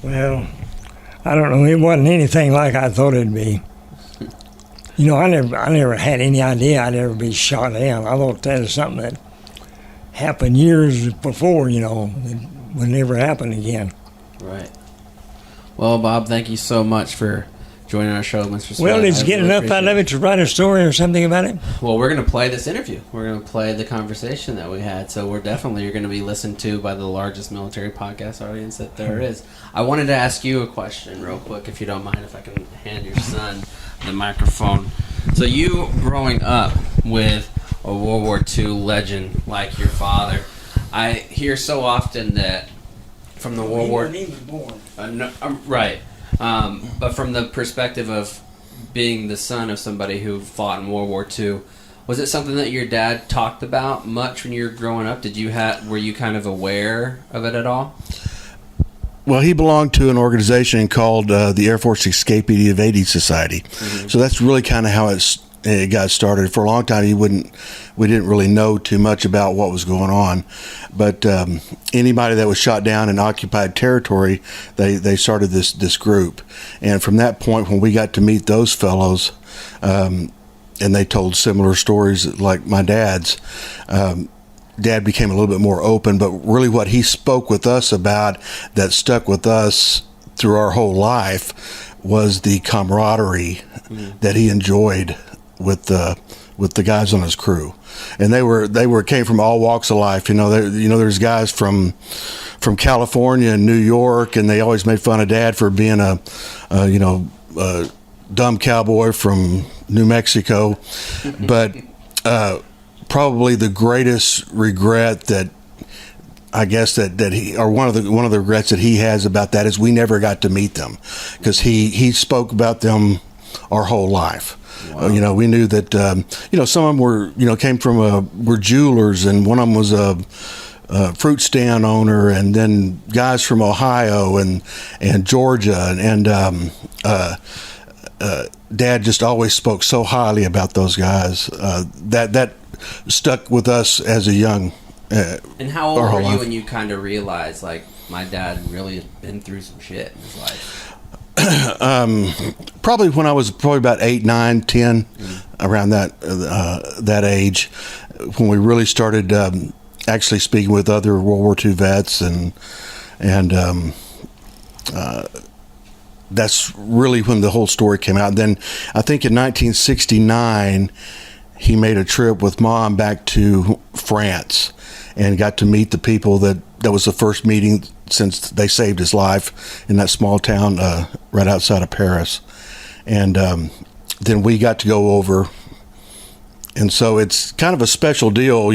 Well, I don't know. It wasn't anything like I thought it'd be. I never had any idea I'd ever be shot down. I thought that was something that happened years before, it would never happen again. Right. Well, Bob, thank you so much for joining our show, Mr. Sweat. Well, did you get enough out of it to write a story or something about it? Well, we're going to play this interview. We're going to play the conversation that we had. So you're going to be listened to by the largest military podcast audience that there is. I wanted to ask you a question real quick, if you don't mind, if I can hand your son the microphone. So you growing up with a World War II legend like your father, I hear so often that from the World War... He was born. Right. But from the perspective of being the son of somebody who fought in World War II, was it something that your dad talked about much when you were growing up? Were you kind of aware of it at all? Well, he belonged to an organization called the Air Force Escapee Evading Society. Mm-hmm. So that's really kind of how it got started. For a long time, we didn't really know too much about what was going on. But anybody that was shot down in occupied territory, they started this group. And from that point, when we got to meet those fellows, and they told similar stories like my dad's, Dad became a little bit more open, but really what he spoke with us about that stuck with us through our whole life was the camaraderie that he enjoyed with the guys on his crew. And they came from all walks of life. There's guys from California and New York, and they always made fun of Dad for being a dumb cowboy from New Mexico. But probably the greatest regret that I guess that he, or one of the regrets that he has about that is we never got to meet them, because he spoke about them our whole life. Wow. We knew that some of them were jewelers, and one of them was a fruit stand owner, and then guys from Ohio and Georgia, and Dad just always spoke so highly about those guys. That stuck with us as a young. And how old were you when you kind of realized, like, my dad really had been through some shit in his life? Probably when I was about 8, 9, 10, around that age, when we really started actually speaking with other World War II vets, and that's really when the whole story came out. And then I think in 1969, he made a trip with Mom back to France and got to meet the people that was the first meeting since they saved his life in that small town right outside of Paris. And then we got to go over. And so it's kind of a special deal,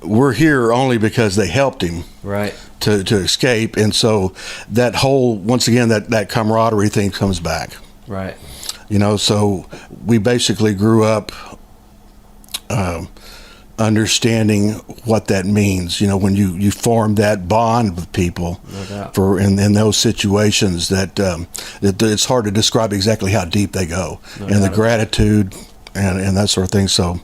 we're here only because they helped him. Right. To escape. And so that whole, once again, that camaraderie thing comes back. Right. So we basically grew up understanding what that means, when you form that bond with people. No doubt. For in those situations that it's hard to describe exactly how deep they go. No and doubt. The gratitude and that sort of thing. So.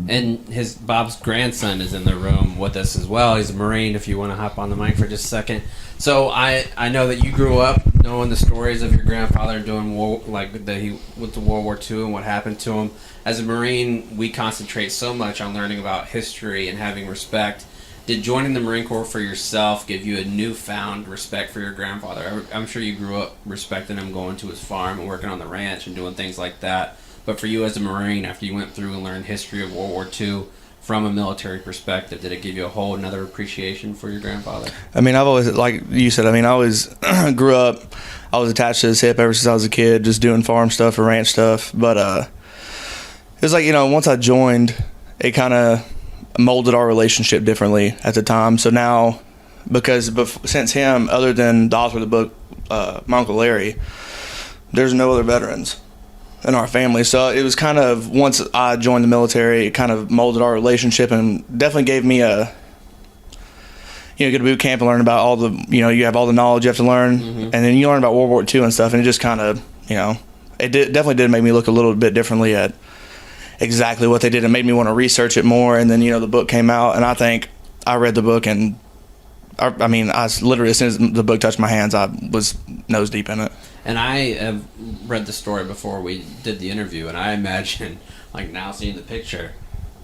And Bob's grandson is in the room with us as well. He's a Marine, if you want to hop on the mic for just a second. So I know that you grew up knowing the stories of your grandfather doing war, like that he went to World War II and what happened to him. As a Marine, we concentrate so much on learning about history and having respect. Did joining the Marine Corps for yourself give you a newfound respect for your grandfather? I'm sure you grew up respecting him, going to his farm and working on the ranch and doing things like that. But for you as a Marine, after you went through and learned history of World War II from a military perspective, did it give you a whole another appreciation for your grandfather? I mean, I've always, like you said, I always grew up, I was attached to his hip ever since I was a kid, just doing farm stuff or ranch stuff. But it was like, once I joined, it kind of molded our relationship differently at the time. So now, because since him, other than the author of the book, my Uncle Larry, there's no other veterans in our family. So it was kind of, once I joined the military, it kind of molded our relationship and definitely gave me go to boot camp and learn about all the, you have all the knowledge you have to learn. Mm-hmm. And then you learn about World War II and stuff, and it just kind of, definitely did make me look a little bit differently at exactly what they did. It made me want to research it more. And then, the book came out, and I think I read the book, and I literally, as soon as the book touched my hands, I was nose deep in it. And I have read the story before we did the interview, and I imagine, like, now seeing the picture,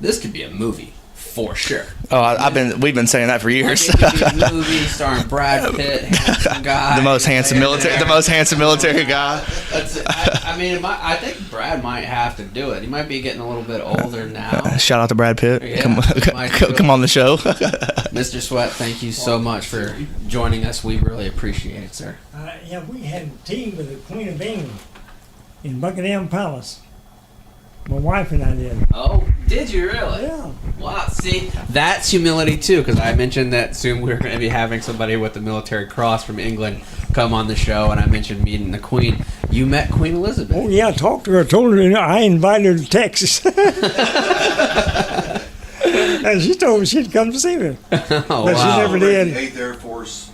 this could be a movie for sure. Oh, we've been saying that for years. Like, it could be a movie starring Brad Pitt, handsome guy, the most handsome military guy. I think Brad might have to do it. He might be getting a little bit older now. Shout out to Brad Pitt. Yeah, come on the show. Mr. Sweat, thank you so much for joining us. We really appreciate it, sir. We had tea with the Queen of England in Buckingham Palace. My wife and I did. Oh, did you really? Yeah. Wow. See, that's humility too, because I mentioned that soon we were going to be having somebody with the Military Cross from England come on the show, and I mentioned meeting the Queen. You met Queen Elizabeth. Oh yeah, I talked to her. Told her I invited her to Texas, and she told me she'd come to see me. Oh, But wow. she never did. The 8th Air Force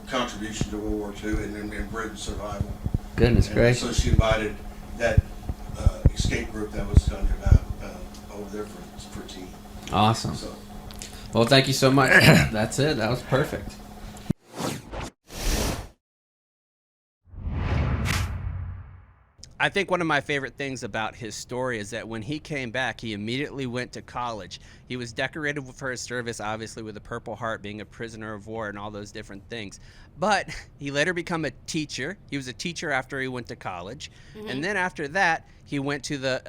contribution to World War II and Britain's survival. Goodness And gracious. so she invited that escape group that was under about over there for tea. Awesome. So Well, thank you so much. That's it. That was perfect. I think one of my favorite things about his story is that when he came back, he immediately went to college. He was decorated for his service, obviously, with a Purple Heart, being a prisoner of war and all those different things. But he later became a teacher. He was a teacher after he went to college. And then after that, he went to the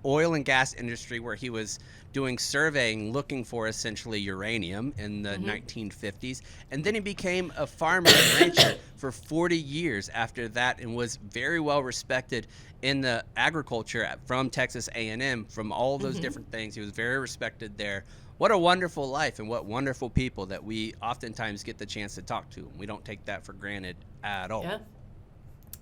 oil and gas industry, where he was doing surveying, looking for essentially uranium in the 1950s. And then he became a farmer and rancher for 40 years after that, and was very well respected in the agriculture from Texas A&M, from all those different things. He was very respected there. What a wonderful life, and what wonderful people that we oftentimes get the chance to talk to. We don't take that for granted at all. Yeah.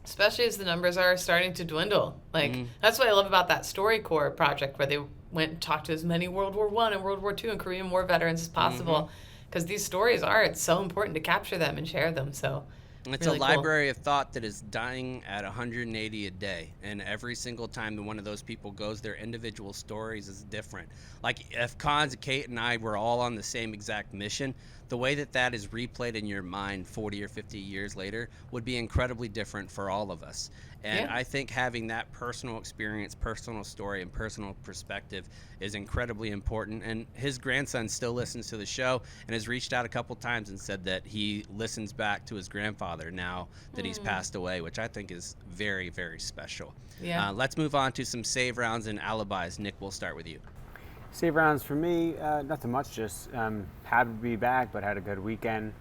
Especially as the numbers are starting to dwindle. Like, that's what I love about that StoryCorps project, where they went and talked to as many World War I and World War II and Korean War veterans as possible. Because these stories it's so important to capture them and share them. So It's really a cool. library of thought that is dying at 180 a day. And every single time that one of those people goes, their individual stories is different. Like if Cons, Kate, and I were all on the same exact mission, the way that that is replayed in your mind 40 or 50 years later would be incredibly different for all of us. And Yeah. I think having that personal experience, personal story, and personal perspective is incredibly important. And his grandson still listens to the show and has reached out a couple times and said that he listens back to his grandfather now that he's passed away, which I think is very, very special. Yeah. Let's move on to some save rounds and alibis. Nick, we'll start with you. Save rounds for me, nothing much, just happy to be back, but had a good weekend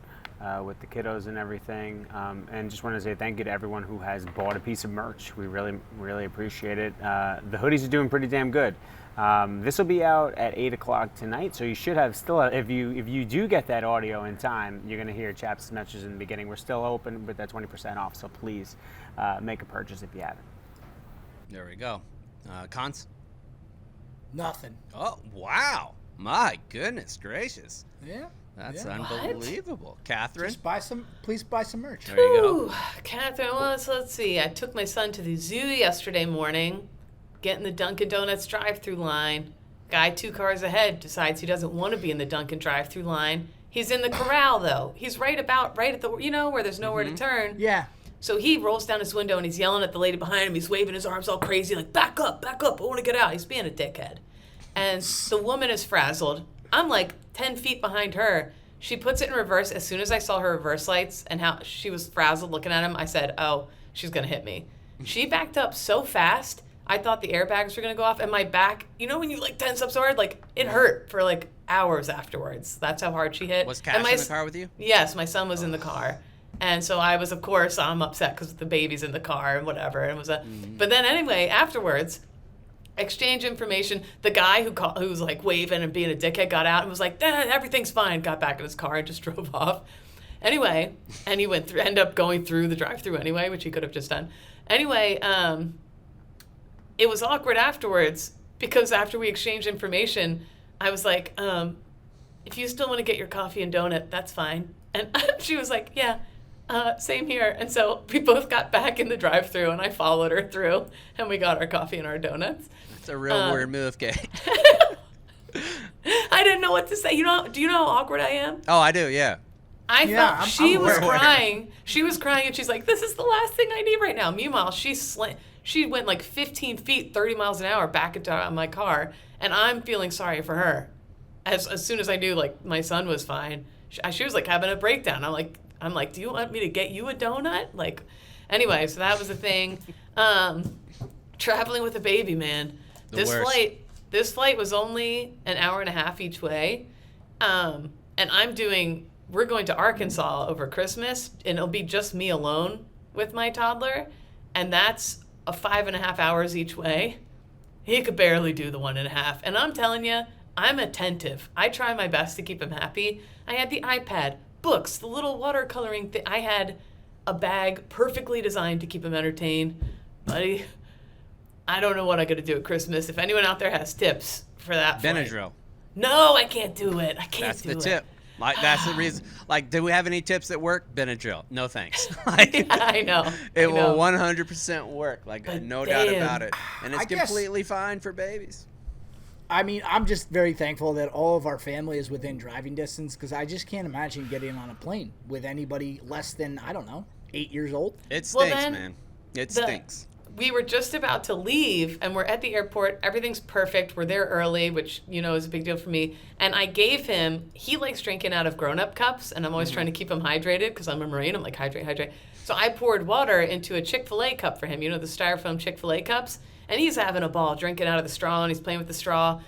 with the kiddos and everything. And just want to say thank you to everyone who has bought a piece of merch. We really appreciate it. The hoodies are doing pretty damn good. This will be out at 8 o'clock tonight, so you should have still, if you do get that audio in time, you're going to hear Chap's messages in the beginning. We're still open with that 20% off, so please make a purchase if you haven't. There we go. Cons? Nothing. Oh, wow. My goodness gracious. Yeah. That's Yeah. unbelievable. Catherine? Please buy some merch. There you go. Ooh, Catherine, well, let's see. I took my son to the zoo yesterday morning, getting the Dunkin' Donuts drive-through line. Guy 2 cars ahead decides he doesn't want to be in the Dunkin' drive-through line. He's in the corral, though. He's right at the, where there's nowhere to turn. Yeah. So he rolls down his window and he's yelling at the lady behind him. He's waving his arms all crazy, like, back up, I want to get out. He's being a dickhead. And the woman is frazzled. I'm like 10 feet behind her. She puts it in reverse. As soon as I saw her reverse lights and how she was frazzled looking at him, I said, oh, she's going to hit me. She backed up so fast, I thought the airbags were going to go off. And my back, when you like tense up so hard, like it hurt for like hours afterwards. That's how hard she hit. Was Cash And in the car with you? Yes, my son was in the car. And so I was, of course, I'm upset because the baby's in the car and whatever. And it was But then anyway, afterwards, exchange information. The guy who was like waving and being a dickhead got out and was like, everything's fine. Got back in his car and just drove off. Anyway, and he ended up going through the drive-through anyway, which he could have just done. Anyway, it was awkward afterwards because after we exchanged information, I was like, if you still want to get your coffee and donut, that's fine. And she was like, yeah. Same here. And so we both got back in the drive-thru and I followed her through and we got our coffee and our donuts. It's a real weird move, Kate. I didn't know what to say. Do you know how awkward I am? Oh, I do, yeah. I felt she I'm was aware. crying. She was crying and she's like, this is the last thing I need right now. Meanwhile, she went like 15 feet, 30 miles an hour back into my car. And I'm feeling sorry for her. As soon as I knew like my son was fine, she was like having a breakdown. I'm like, do you want me to get you a donut? Like, anyway, so that was the thing. Traveling with a baby, man. This flight was only an hour and a half each way. And we're going to Arkansas over Christmas, and it'll be just me alone with my toddler. And that's a 5.5 hours each way. He could barely do the 1.5. And I'm telling you, I'm attentive. I try my best to keep him happy. I had the iPad, books, the little watercoloring thing. I had a bag perfectly designed to keep him entertained. Buddy, I don't know what I'm going to do at Christmas. If anyone out there has tips for that Benadryl. No, I can't do it. I can't That's do the it. tip. Like, that's the reason. Like, do we have any tips that work? Benadryl. No thanks. Like, I know. it I know. will 100% work. Like, But no doubt damn. about it. And it's I guess- completely fine for babies. I mean, I'm just very thankful that all of our family is within driving distance because I just can't imagine getting on a plane with anybody less than, I don't know, 8 years old. It Well, stinks, then, man. It the- stinks. We were just about to leave, and we're at the airport. Everything's perfect. We're there early, which, is a big deal for me. And I gave him, he likes drinking out of grown-up cups, and I'm always trying to keep him hydrated because I'm a Marine. I'm like, hydrate. So I poured water into a Chick-fil-A cup for him, the styrofoam Chick-fil-A cups. And he's having a ball, drinking out of the straw, and he's playing with the straw.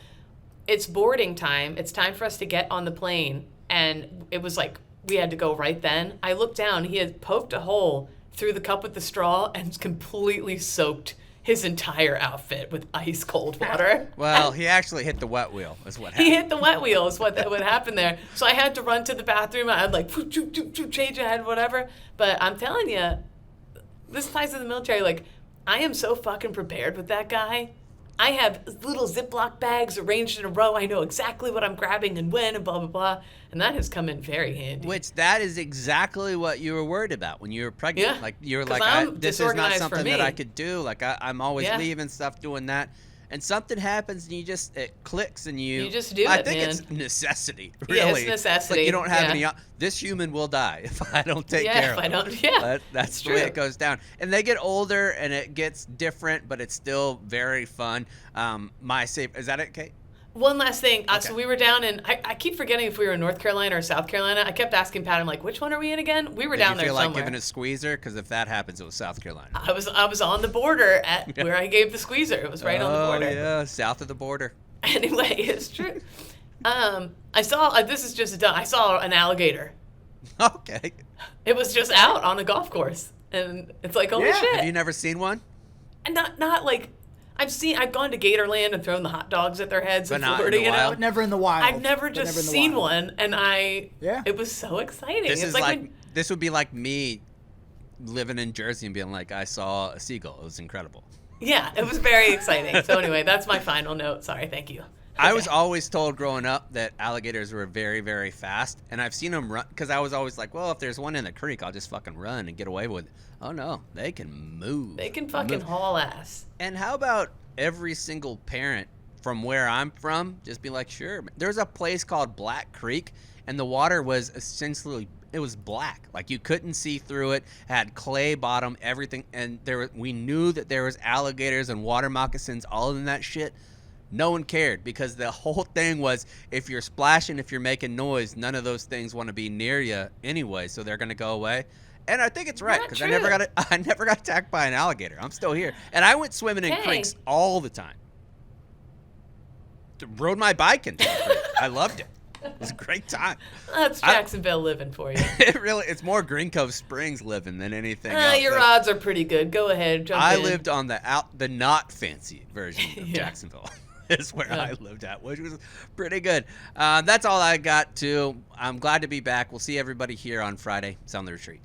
It's boarding time. It's time for us to get on the plane. And it was like, we had to go right then. I looked down. He had poked a hole through the cup with the straw and completely soaked his entire outfit with ice cold water. Well, he actually hit the wet wheel, is what happened. He hit the wet wheel is what happened there. So I had to run to the bathroom. I had like change ahead, whatever. But I'm telling you, this applies to the military. Like, I am so fucking prepared with that guy. I have little Ziploc bags arranged in a row. I know exactly what I'm grabbing and when and blah, blah, blah. And that has come in very handy. Which that is exactly what you were worried about when you were pregnant. Yeah, Like, you were 'cause like, I'm this is not disorganized for something that me. I could do. Like, I'm always Yeah. leaving stuff, doing that. And something happens and it clicks and you just do I it, think man. it's necessity, Yeah, really. it's necessity, Like, you don't have yeah. any, this human will die if I don't take Yeah, care if of I him. don't- yeah, That's it's the way true. it goes down. And they get older and it gets different, but it's still very fun. Is that it, Kate? One last thing. Okay. So we were down in, I keep forgetting if we were in North Carolina or South Carolina. I kept asking Pat, I'm like, which one are we in again? We were Did down you there feel like somewhere. giving a squeezer? Because if that happens, it was South Carolina. I was on the border at where I gave the squeezer. It was right on the border. Oh, yeah, south of the border. Anyway, it's true. I saw, this is just done. I saw an alligator. Okay. It was just out on a golf course. And it's like, holy Yeah. shit. Have you never seen one? And not like, I've gone to Gatorland and thrown the hot dogs at their heads But in not in Florida, the you know? wild? But never in the wild. I've never But just never in the seen wild. one, and Yeah. it was so exciting. This It's is like, like when- this would be like me living in Jersey and being like, I saw a seagull. It was incredible. yeah, it was very exciting. So anyway, that's my final note. Sorry, thank you. I was always told growing up that alligators were very, very fast, and I've seen them run because I was always like, well, if there's one in the creek, I'll just fucking run and get away with it. Oh no, they can move. They can fucking haul ass. And how about every single parent from where I'm from just be like, sure. There's a place called Black Creek, and the water was essentially, it was black. Like, you couldn't see through it, had clay bottom, everything. And we knew that there was alligators and water moccasins all in that shit. No one cared because the whole thing was, if you're splashing, if you're making noise, none of those things want to be near you anyway, so they're going to go away. And I think it's right Not because I never true. got attacked by an alligator. I'm still here, and I went swimming in Okay. creeks all the time. Rode my bike into the creek. I loved it. It was a great time. That's Jacksonville living for you. It's more Green Cove Springs living than anything else. Your Like, odds are pretty good. Go ahead, jump I in. lived on the not fancy version of Yeah. Jacksonville. Is where I lived at, which was pretty good. That's all I got to. I'm glad to be back. We'll see everybody here on Friday. Sound the retreat.